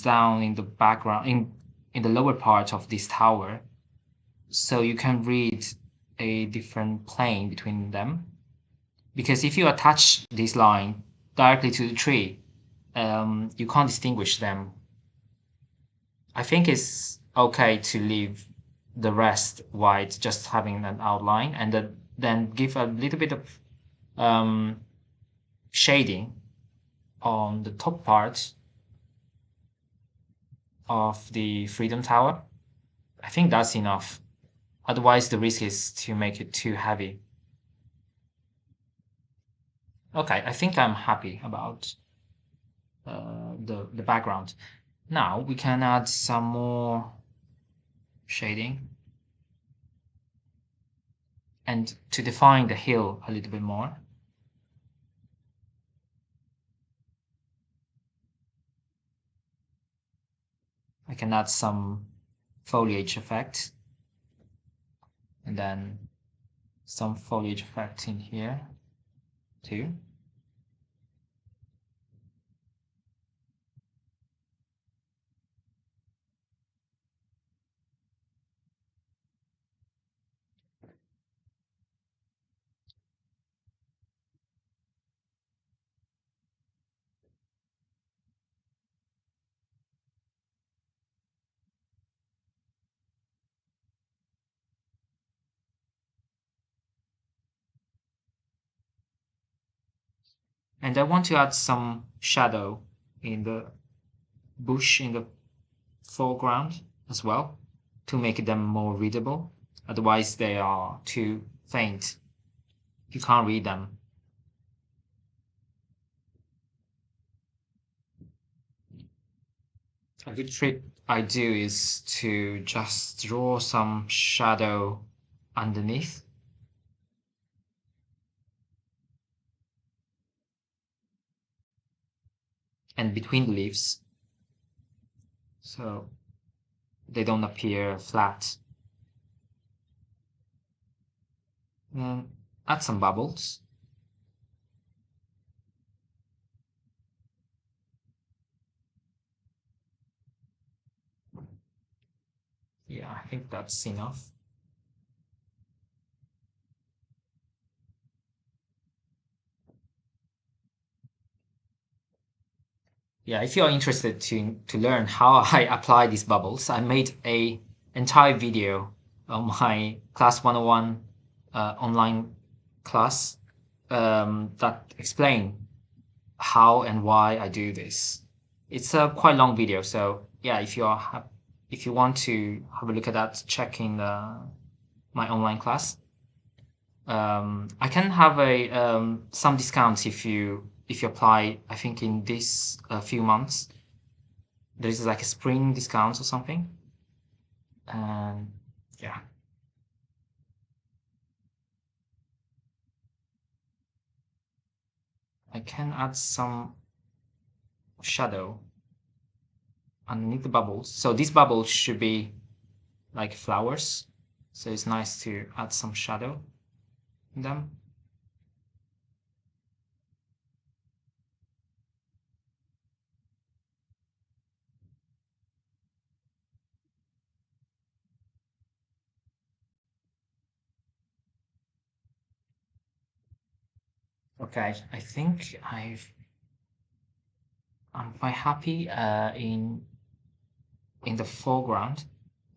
down in the background in the lower part of this tower, so you can read a different plane between them. Because if you attach this line directly to the tree, you can't distinguish them. I think it's okay to leave the rest white, just having an outline, and then give a little bit of shading on the top part of the Freedom Tower. I think that's enough. Otherwise, the risk is to make it too heavy. Okay, I think I'm happy about the background. Now we can add some more shading and to define the hill a little bit more. I can add some foliage effect and then some foliage effect in here too. And I want to add some shadow in the bush in the foreground as well to make them more readable. Otherwise, they are too faint. You can't read them. A good trick I do is to just draw some shadow underneath. And between the leaves, so they don't appear flat. And add some bubbles. Yeah, I think that's enough. Yeah, if you're interested to learn how I apply these bubbles, I made a entire video on my Class 101 online class that explain how and why I do this. It's a quite long video, so yeah, if you want to have a look at that, check in my online class. I can have a some discounts if you apply. I think in this few months there is like a spring discount or something. And yeah, I can add some shadow underneath the bubbles. So these bubbles should be like flowers. So it's nice to add some shadow in them. Okay, I think I'm quite happy in the foreground.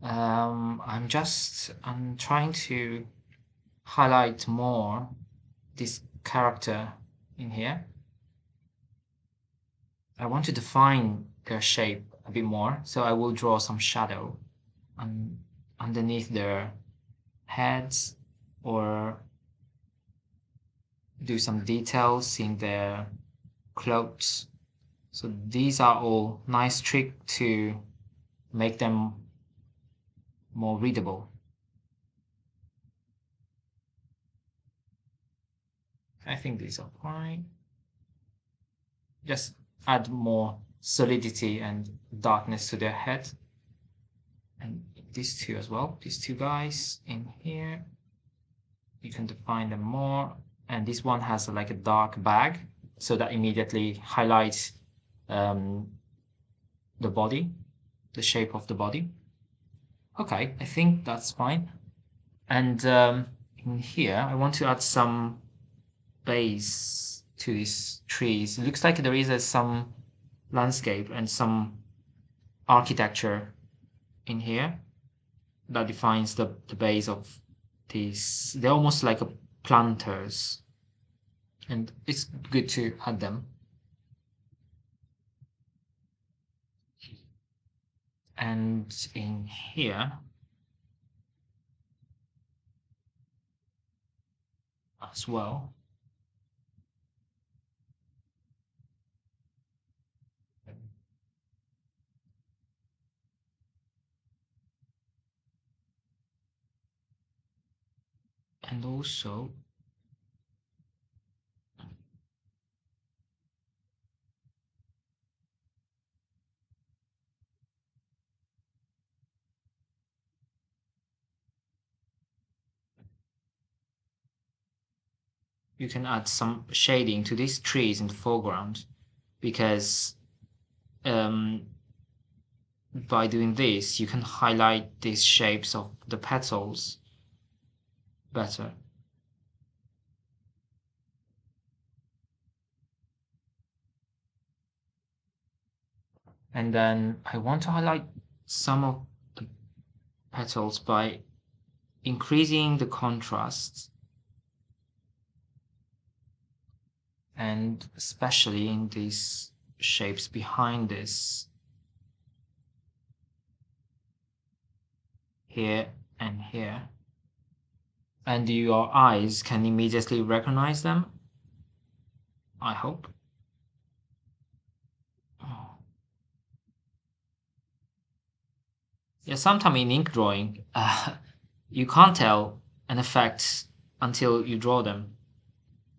I'm trying to highlight more this character in here. I want to define their shape a bit more, so I will draw some shadow underneath their heads, or do some details in their clothes. So these are all nice tricks to make them more readable. I think these are fine. Just add more solidity and darkness to their head. And these two as well, these two guys in here, you can define them more. And this one has like a dark bag, so that immediately highlights the body, the shape of the body. Okay, I think that's fine. And in here, I want to add some base to these trees. It looks like there is some landscape and some architecture in here that defines the base of these. They're almost like planters, and it's good to add them. And in here as well, and also you can add some shading to these trees in the foreground, because um, by doing this you can highlight these shapes of the petals better. And then I want to highlight some of the petals by increasing the contrast and especially in these shapes behind this, here and here. And your eyes can immediately recognize them, I hope. Yeah, sometimes in ink drawing, you can't tell an effect until you draw them.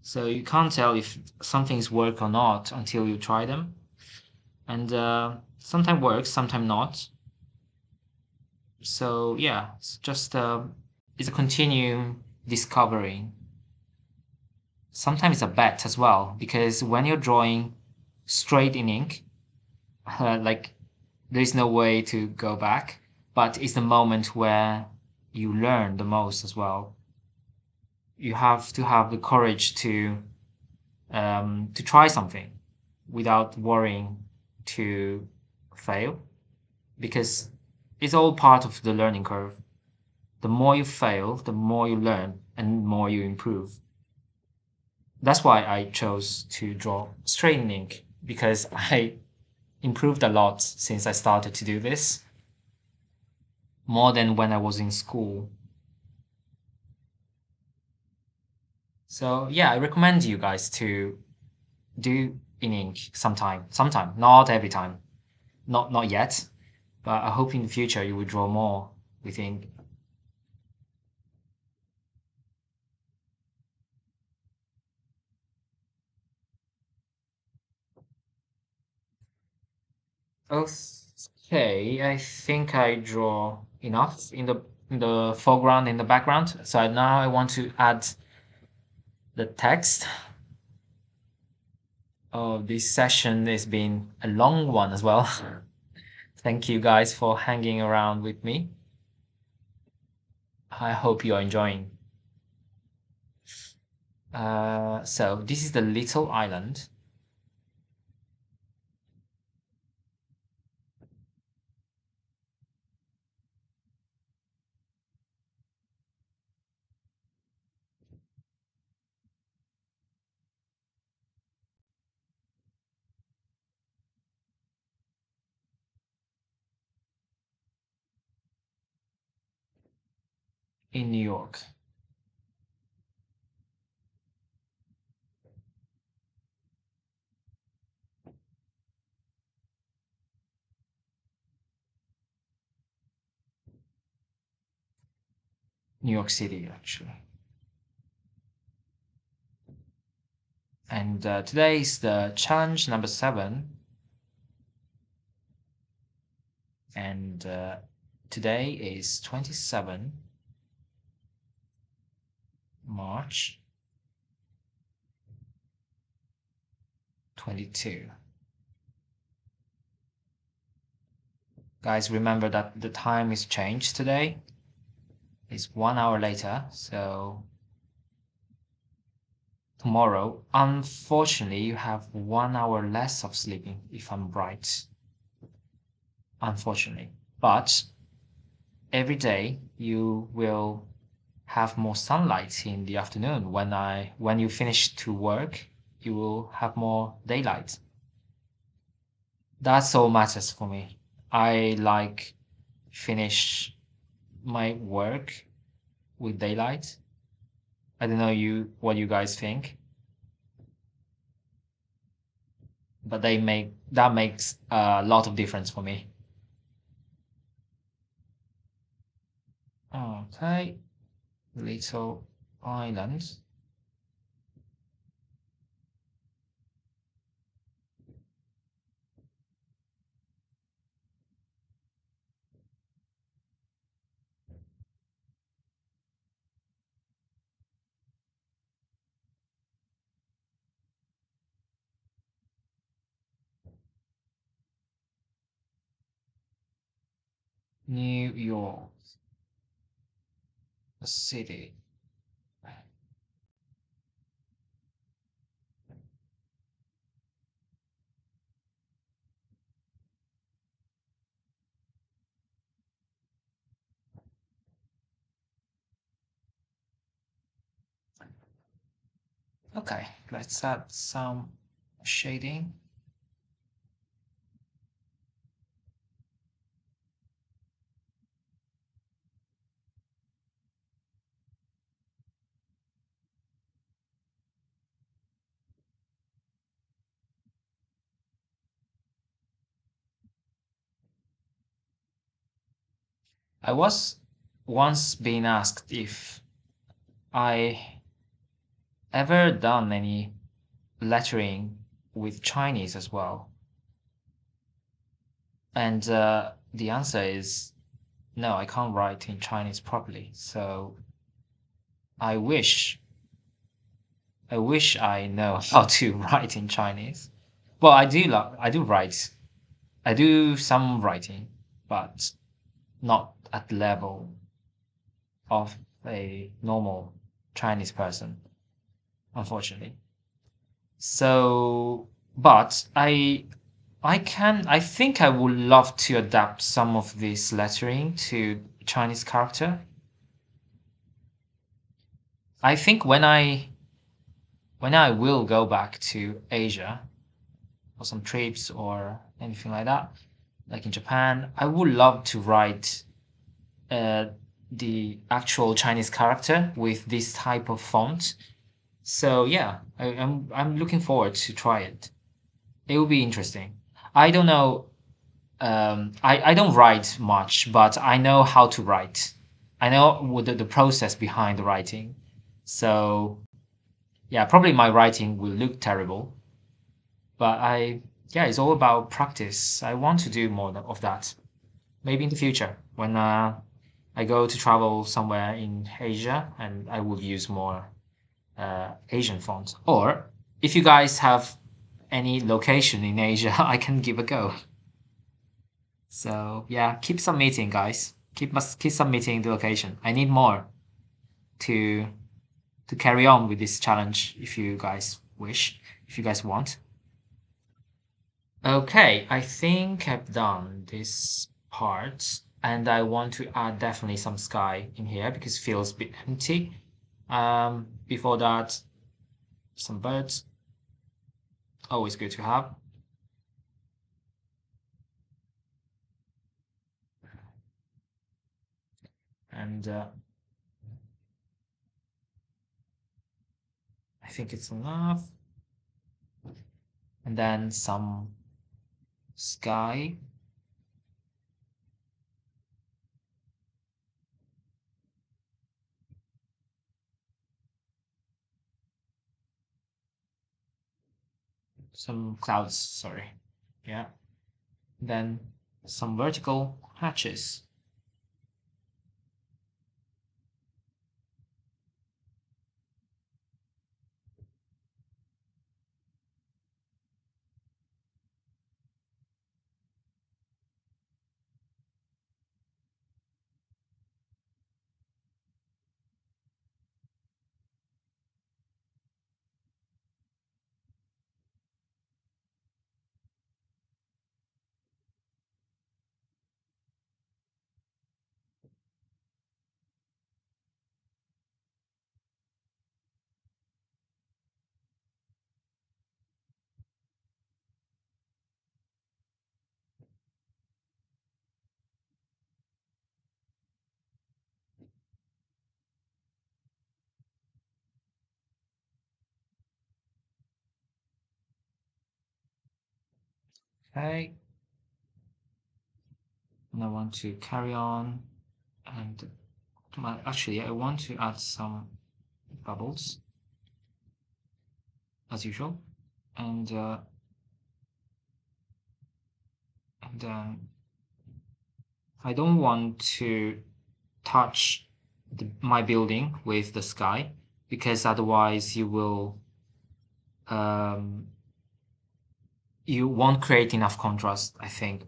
So you can't tell if something's work or not until you try them. And sometimes works, sometimes not. So yeah, it's just it's a continuing discovering. Sometimes it's a bet as well, because when you're drawing straight in ink, like there is no way to go back, but it's the moment where you learn the most as well. You have to have the courage to try something without worrying to fail, because it's all part of the learning curve. The more you fail, the more you learn and more you improve. That's why I chose to draw straight in ink, because I improved a lot since I started to do this, more than when I was in school. So yeah, I recommend you guys to do in ink sometime, not every time, not yet, but I hope in the future you will draw more with ink. Okay, I think I draw enough in the foreground, in the background. So now I want to add the text. Oh, this session has been a long one as well. Thank you guys for hanging around with me. I hope you're enjoying. So this is the little island. In New York. New York City, actually. And today is the challenge number 7. And today is 27 March 22. Guys, remember that the time is changed today. It's 1 hour later, so tomorrow, unfortunately, you have 1 hour less of sleeping, if I'm right. Unfortunately. But every day you will have more sunlight in the afternoon. When you finish to work, you will have more daylight. That's all matters for me. I like finish my work with daylight. I don't know what you guys think, but that makes a lot of difference for me. Okay, little island. New York, the city. Okay, let's add some shading. I was once being asked if I ever done any lettering with Chinese as well. And the answer is no, I can't write in Chinese properly. So I wish I know how to write in Chinese. Well, I do write. I do some writing, but not at the level of a normal Chinese person, unfortunately. So, but I think I would love to adapt some of this lettering to Chinese character. I think when I will go back to Asia for some trips or anything like that, like in Japan, I would love to write uh, the actual Chinese character with this type of font. So yeah, I'm looking forward to try it. It will be interesting. I don't know. I don't write much, but I know how to write. I know what the process behind the writing. So yeah, probably my writing will look terrible, but yeah, it's all about practice. I want to do more of that. Maybe in the future when I go to travel somewhere in Asia, and I will use more Asian fonts. Or if you guys have any location in Asia, I can give a go. So yeah, keep submitting, guys. Keep submitting the location. I need more to carry on with this challenge if you guys wish, if you guys want. Okay, I think I've done this part, and I want to add definitely some sky in here because it feels a bit empty. Before that, some birds, always good to have. And I think it's enough. And then some sky. Some clouds, sorry. Yeah. Then some vertical hatches. Okay. And I want to carry on, and actually I want to add some bubbles as usual, and I don't want to touch my building with the sky because otherwise um, you won't create enough contrast, I think,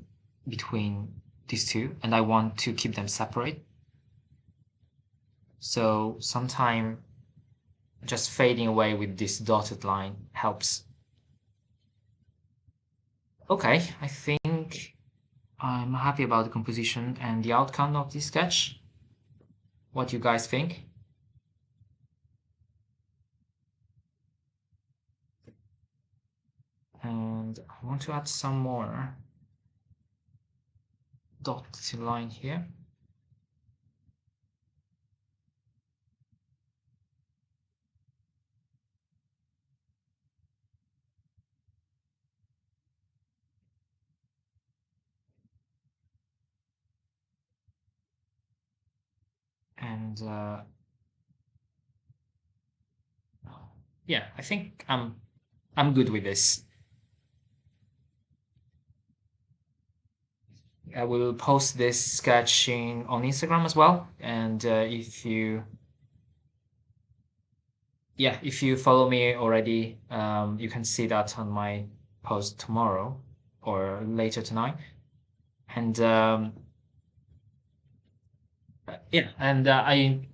between these two, and I want to keep them separate. So sometime just fading away with this dotted line helps. Okay, I think I'm happy about the composition and the outcome of this sketch. What you guys think? I want to add some more dotted line here. And yeah, I think I'm good with this. I will post this sketching on Instagram as well. And if you follow me already, you can see that on my post tomorrow or later tonight. And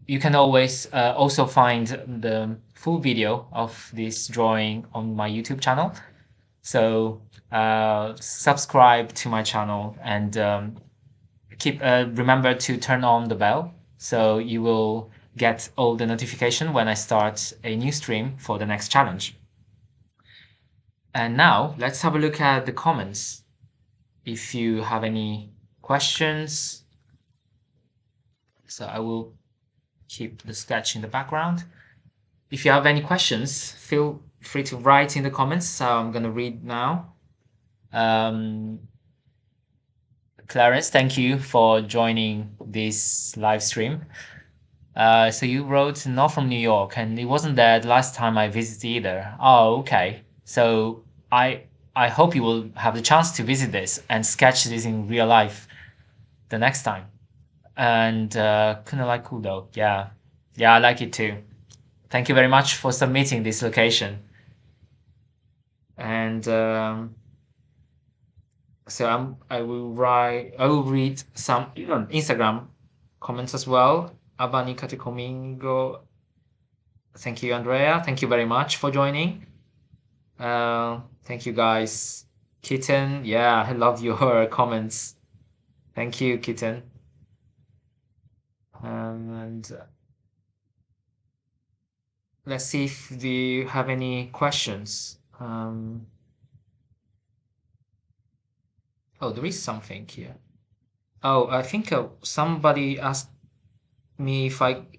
you can always also find the full video of this drawing on my YouTube channel. So subscribe to my channel and remember to turn on the bell so you will get all the notification when I start a new stream for the next challenge. And now let's have a look at the comments. If you have any questions, so I will keep the sketch in the background. If you have any questions, feel free to write in the comments. So I'm going to read now. Clarence, thank you for joining this live stream. So you wrote not from New York, and it wasn't there the last time I visited either. Oh, okay. So I hope you will have the chance to visit this and sketch this in real life the next time. And kind of like Kudo, yeah, I like it too. Thank you very much for submitting this location. And so I will read some Instagram comments as well. Abani Katekomingo. Thank you, Andrea. Thank you very much for joining. Thank you, guys. Kitten, yeah, I love your comments. Thank you, Kitten. And let's see if you have any questions. Oh, there is something here. Oh, I think somebody asked me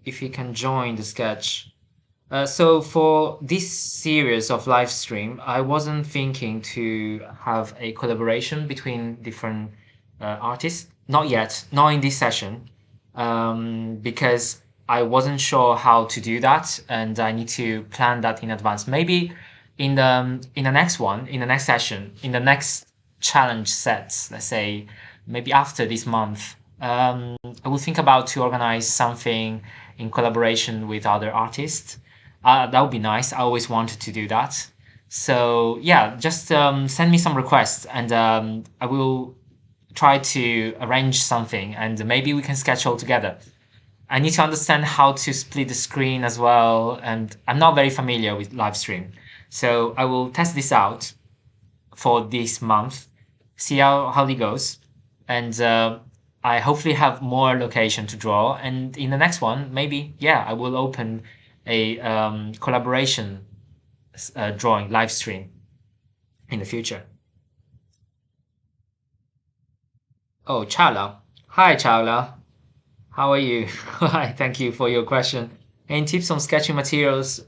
if he can join the sketch. So for this series of live stream, I wasn't thinking to have a collaboration between different artists. Not yet, not in this session, because I wasn't sure how to do that, and I need to plan that in advance. Maybe in the next one, in the next session, in the next challenge sets, let's say, maybe after this month, I will think about to organize something in collaboration with other artists. That would be nice. I always wanted to do that. So yeah, just send me some requests, and I will try to arrange something, and maybe we can sketch all together. I need to understand how to split the screen as well, and I'm not very familiar with live stream. So I will test this out for this month, see how it goes, and I hopefully have more location to draw. And in the next one, maybe, yeah, I will open a collaboration drawing live stream in the future. Oh, Chala. Hi, Chala. How are you? Hi, thank you for your question. Any tips on sketching materials?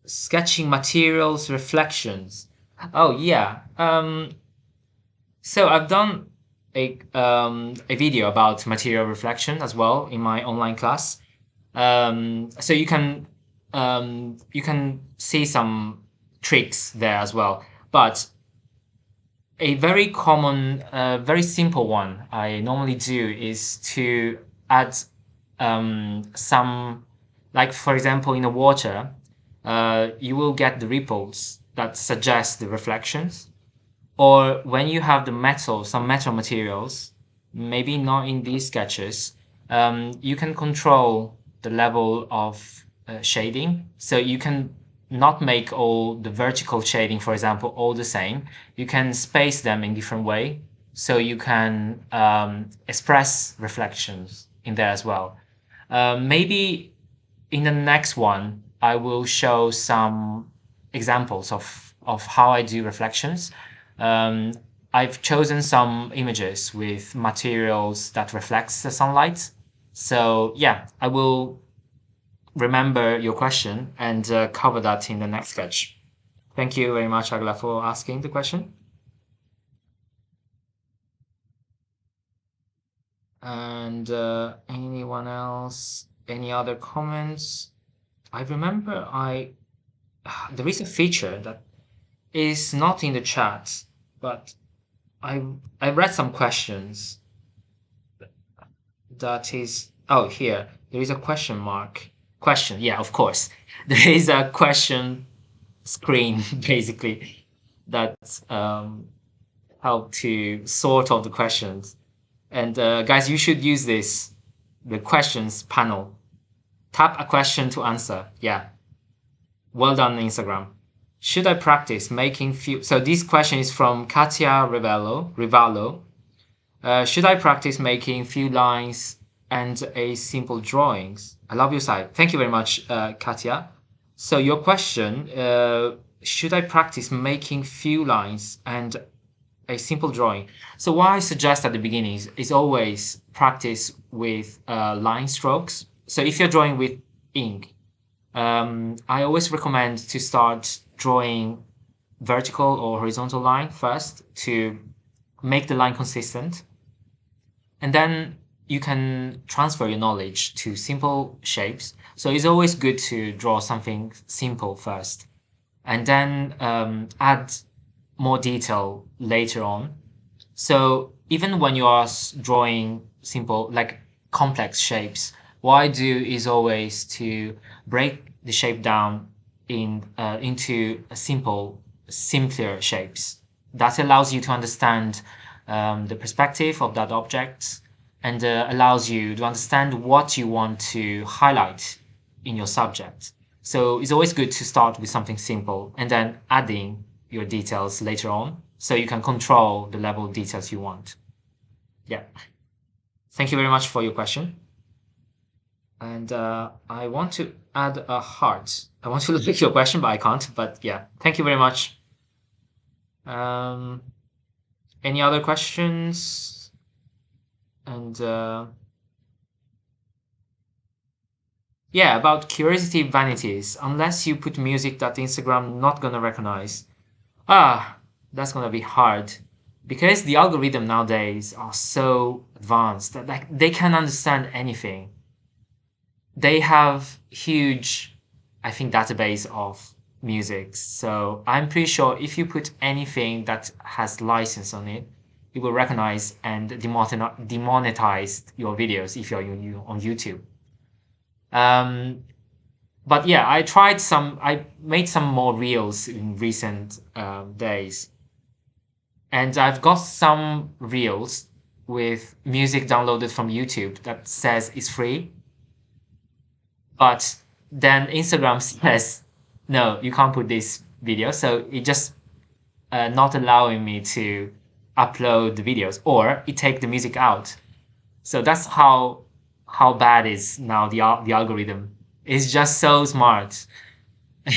Sketching materials reflections. Oh yeah. So I've done a video about material reflection as well in my online class. So you can see some tricks there as well. But a very common, very simple one I normally do is to add some, like for example, in the water, you will get the ripples that suggest the reflections. Or when you have some metal materials, maybe not in these sketches, you can control the level of shading. So you can not make all the vertical shading, for example, all the same. You can space them in different way. So you can express reflections in there as well. Maybe in the next one, I will show some examples of how I do reflections. Um, I've chosen some images with materials that reflects the sunlight. So yeah, I will remember your question and cover that in the next sketch. Thank you very much, Agla, for asking the question. And anyone else? Any other comments? I remember there is a feature that is not in the chat, but I I read some questions that is, oh, here there is a question mark. Question, yeah, of course. There is a question screen basically that help to sort of the questions. And guys, you should use this, the questions panel. Tap a question to answer. Yeah. Well done, Instagram. Should I practice making few? So this question is from Katia Rivallo. Should I practice making few lines and a simple drawings? I love your site. Thank you very much, Katia. So your question, should I practice making few lines and a simple drawing? So what I suggest at the beginning is always practice with line strokes. So if you're drawing with ink, I always recommend to start drawing vertical or horizontal line first to make the line consistent. And then you can transfer your knowledge to simple shapes. So it's always good to draw something simple first and then add more detail later on. So even when you are drawing simple, like complex shapes, what I do is always to break the shape down into a simpler shapes. That allows you to understand the perspective of that object and allows you to understand what you want to highlight in your subject. So it's always good to start with something simple and then adding your details later on so you can control the level of details you want. Yeah. Thank you very much for your question. And I want to add a heart. I want to like your question, but I can't. But yeah, thank you very much. Any other questions? And yeah, about curiosity vanities. Unless you put music that Instagram not gonna recognize. That's gonna be hard. Because the algorithm nowadays are so advanced that like they can understand anything. They have huge, I think, database of music. So I'm pretty sure if you put anything that has license on it, it will recognize and demonetize your videos if you're on YouTube. But yeah, I made some more reels in recent days. And I've got some reels with music downloaded from YouTube that says it's free. But then Instagram says, no, you can't put this video. So it just not allowing me to upload the videos, or it take the music out. So that's how bad is now the algorithm. It's just so smart.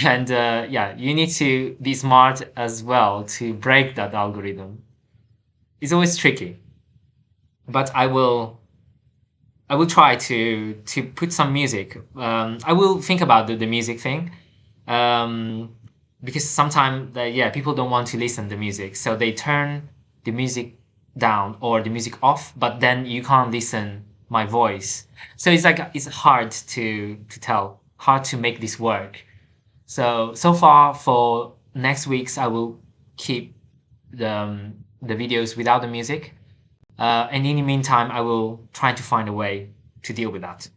And yeah, you need to be smart as well to break that algorithm. It's always tricky, but I will try to put some music. I will think about the music thing, because sometimes yeah, people don't want to listen to music, so they turn the music down or the music off, but then you can't listen my voice. So it's like it's hard to tell, hard to make this work. So far for next weeks, I will keep the videos without the music. And in the meantime, I will try to find a way to deal with that.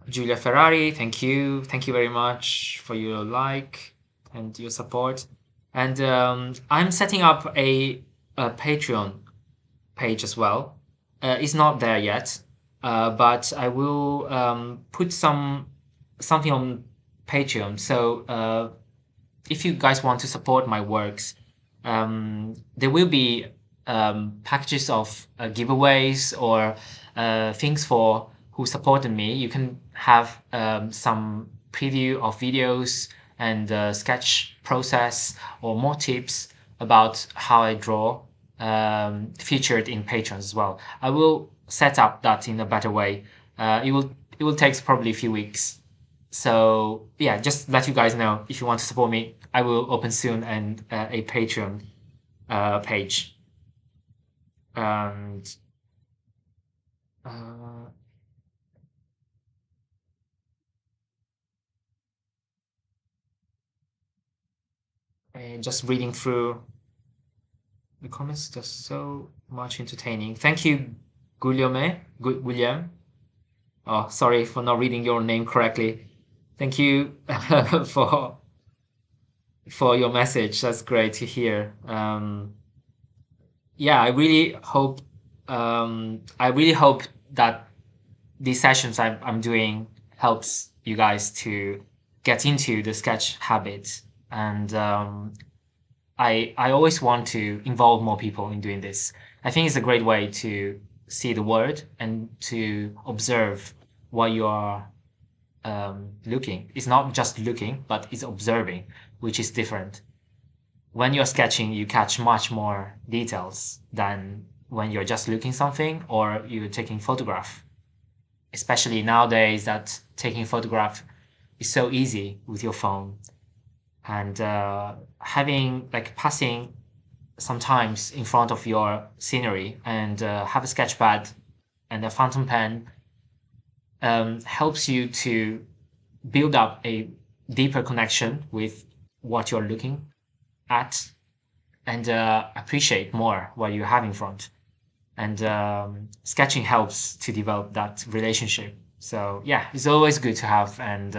Julia Ferrari, thank you. Thank you very much for your like and your support. And I'm setting up a Patreon page as well. It's not there yet, but I will put something on Patreon. So if you guys want to support my works, there will be packages of giveaways or things for who supported me. You can have some preview of videos and sketch process or more tips about how I draw featured in Patrons as well. I will set up that in a better way. It will take probably a few weeks. So yeah, just let you guys know if you want to support me. I will open soon and a Patreon page. And uh, just reading through the comments, just so much entertaining. Thank you, Guillaume. Oh, sorry for not reading your name correctly. Thank you for your message. That's great to hear. Yeah, I really hope that these sessions I'm doing helps you guys to get into the sketch habit. And I always want to involve more people in doing this. I think it's a great way to see the world and to observe what you are looking. It's not just looking, but it's observing, which is different. When you're sketching, you catch much more details than when you're just looking something or you're taking photograph. Especially nowadays that taking photograph is so easy with your phone, and having like passing sometimes in front of your scenery and have a sketch pad and a fountain pen helps you to build up a deeper connection with what you're looking at and appreciate more what you have in front. And sketching helps to develop that relationship. So yeah, it's always good to have, and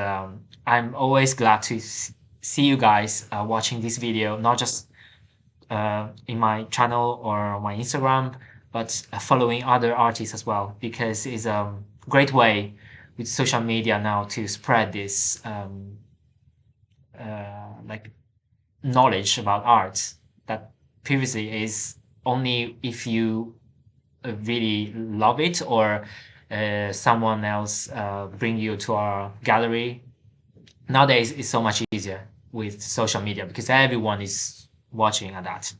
I'm always glad to see you guys watching this video, not just in my channel or my Instagram, but following other artists as well, because it's a great way with social media now to spread this like knowledge about art that previously is only if you really love it or someone else bring you to our gallery. Nowadays it's so much easier with social media because everyone is watching at that.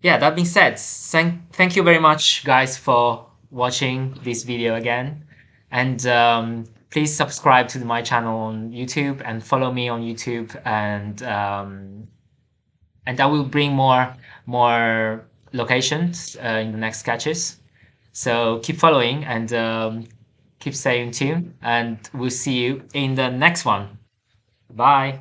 Yeah, that being said, thank you very much guys for watching this video again, and please subscribe to my channel on YouTube and follow me on YouTube, and I will bring more locations in the next sketches. So keep following and keep staying tuned, and we'll see you in the next one. Bye.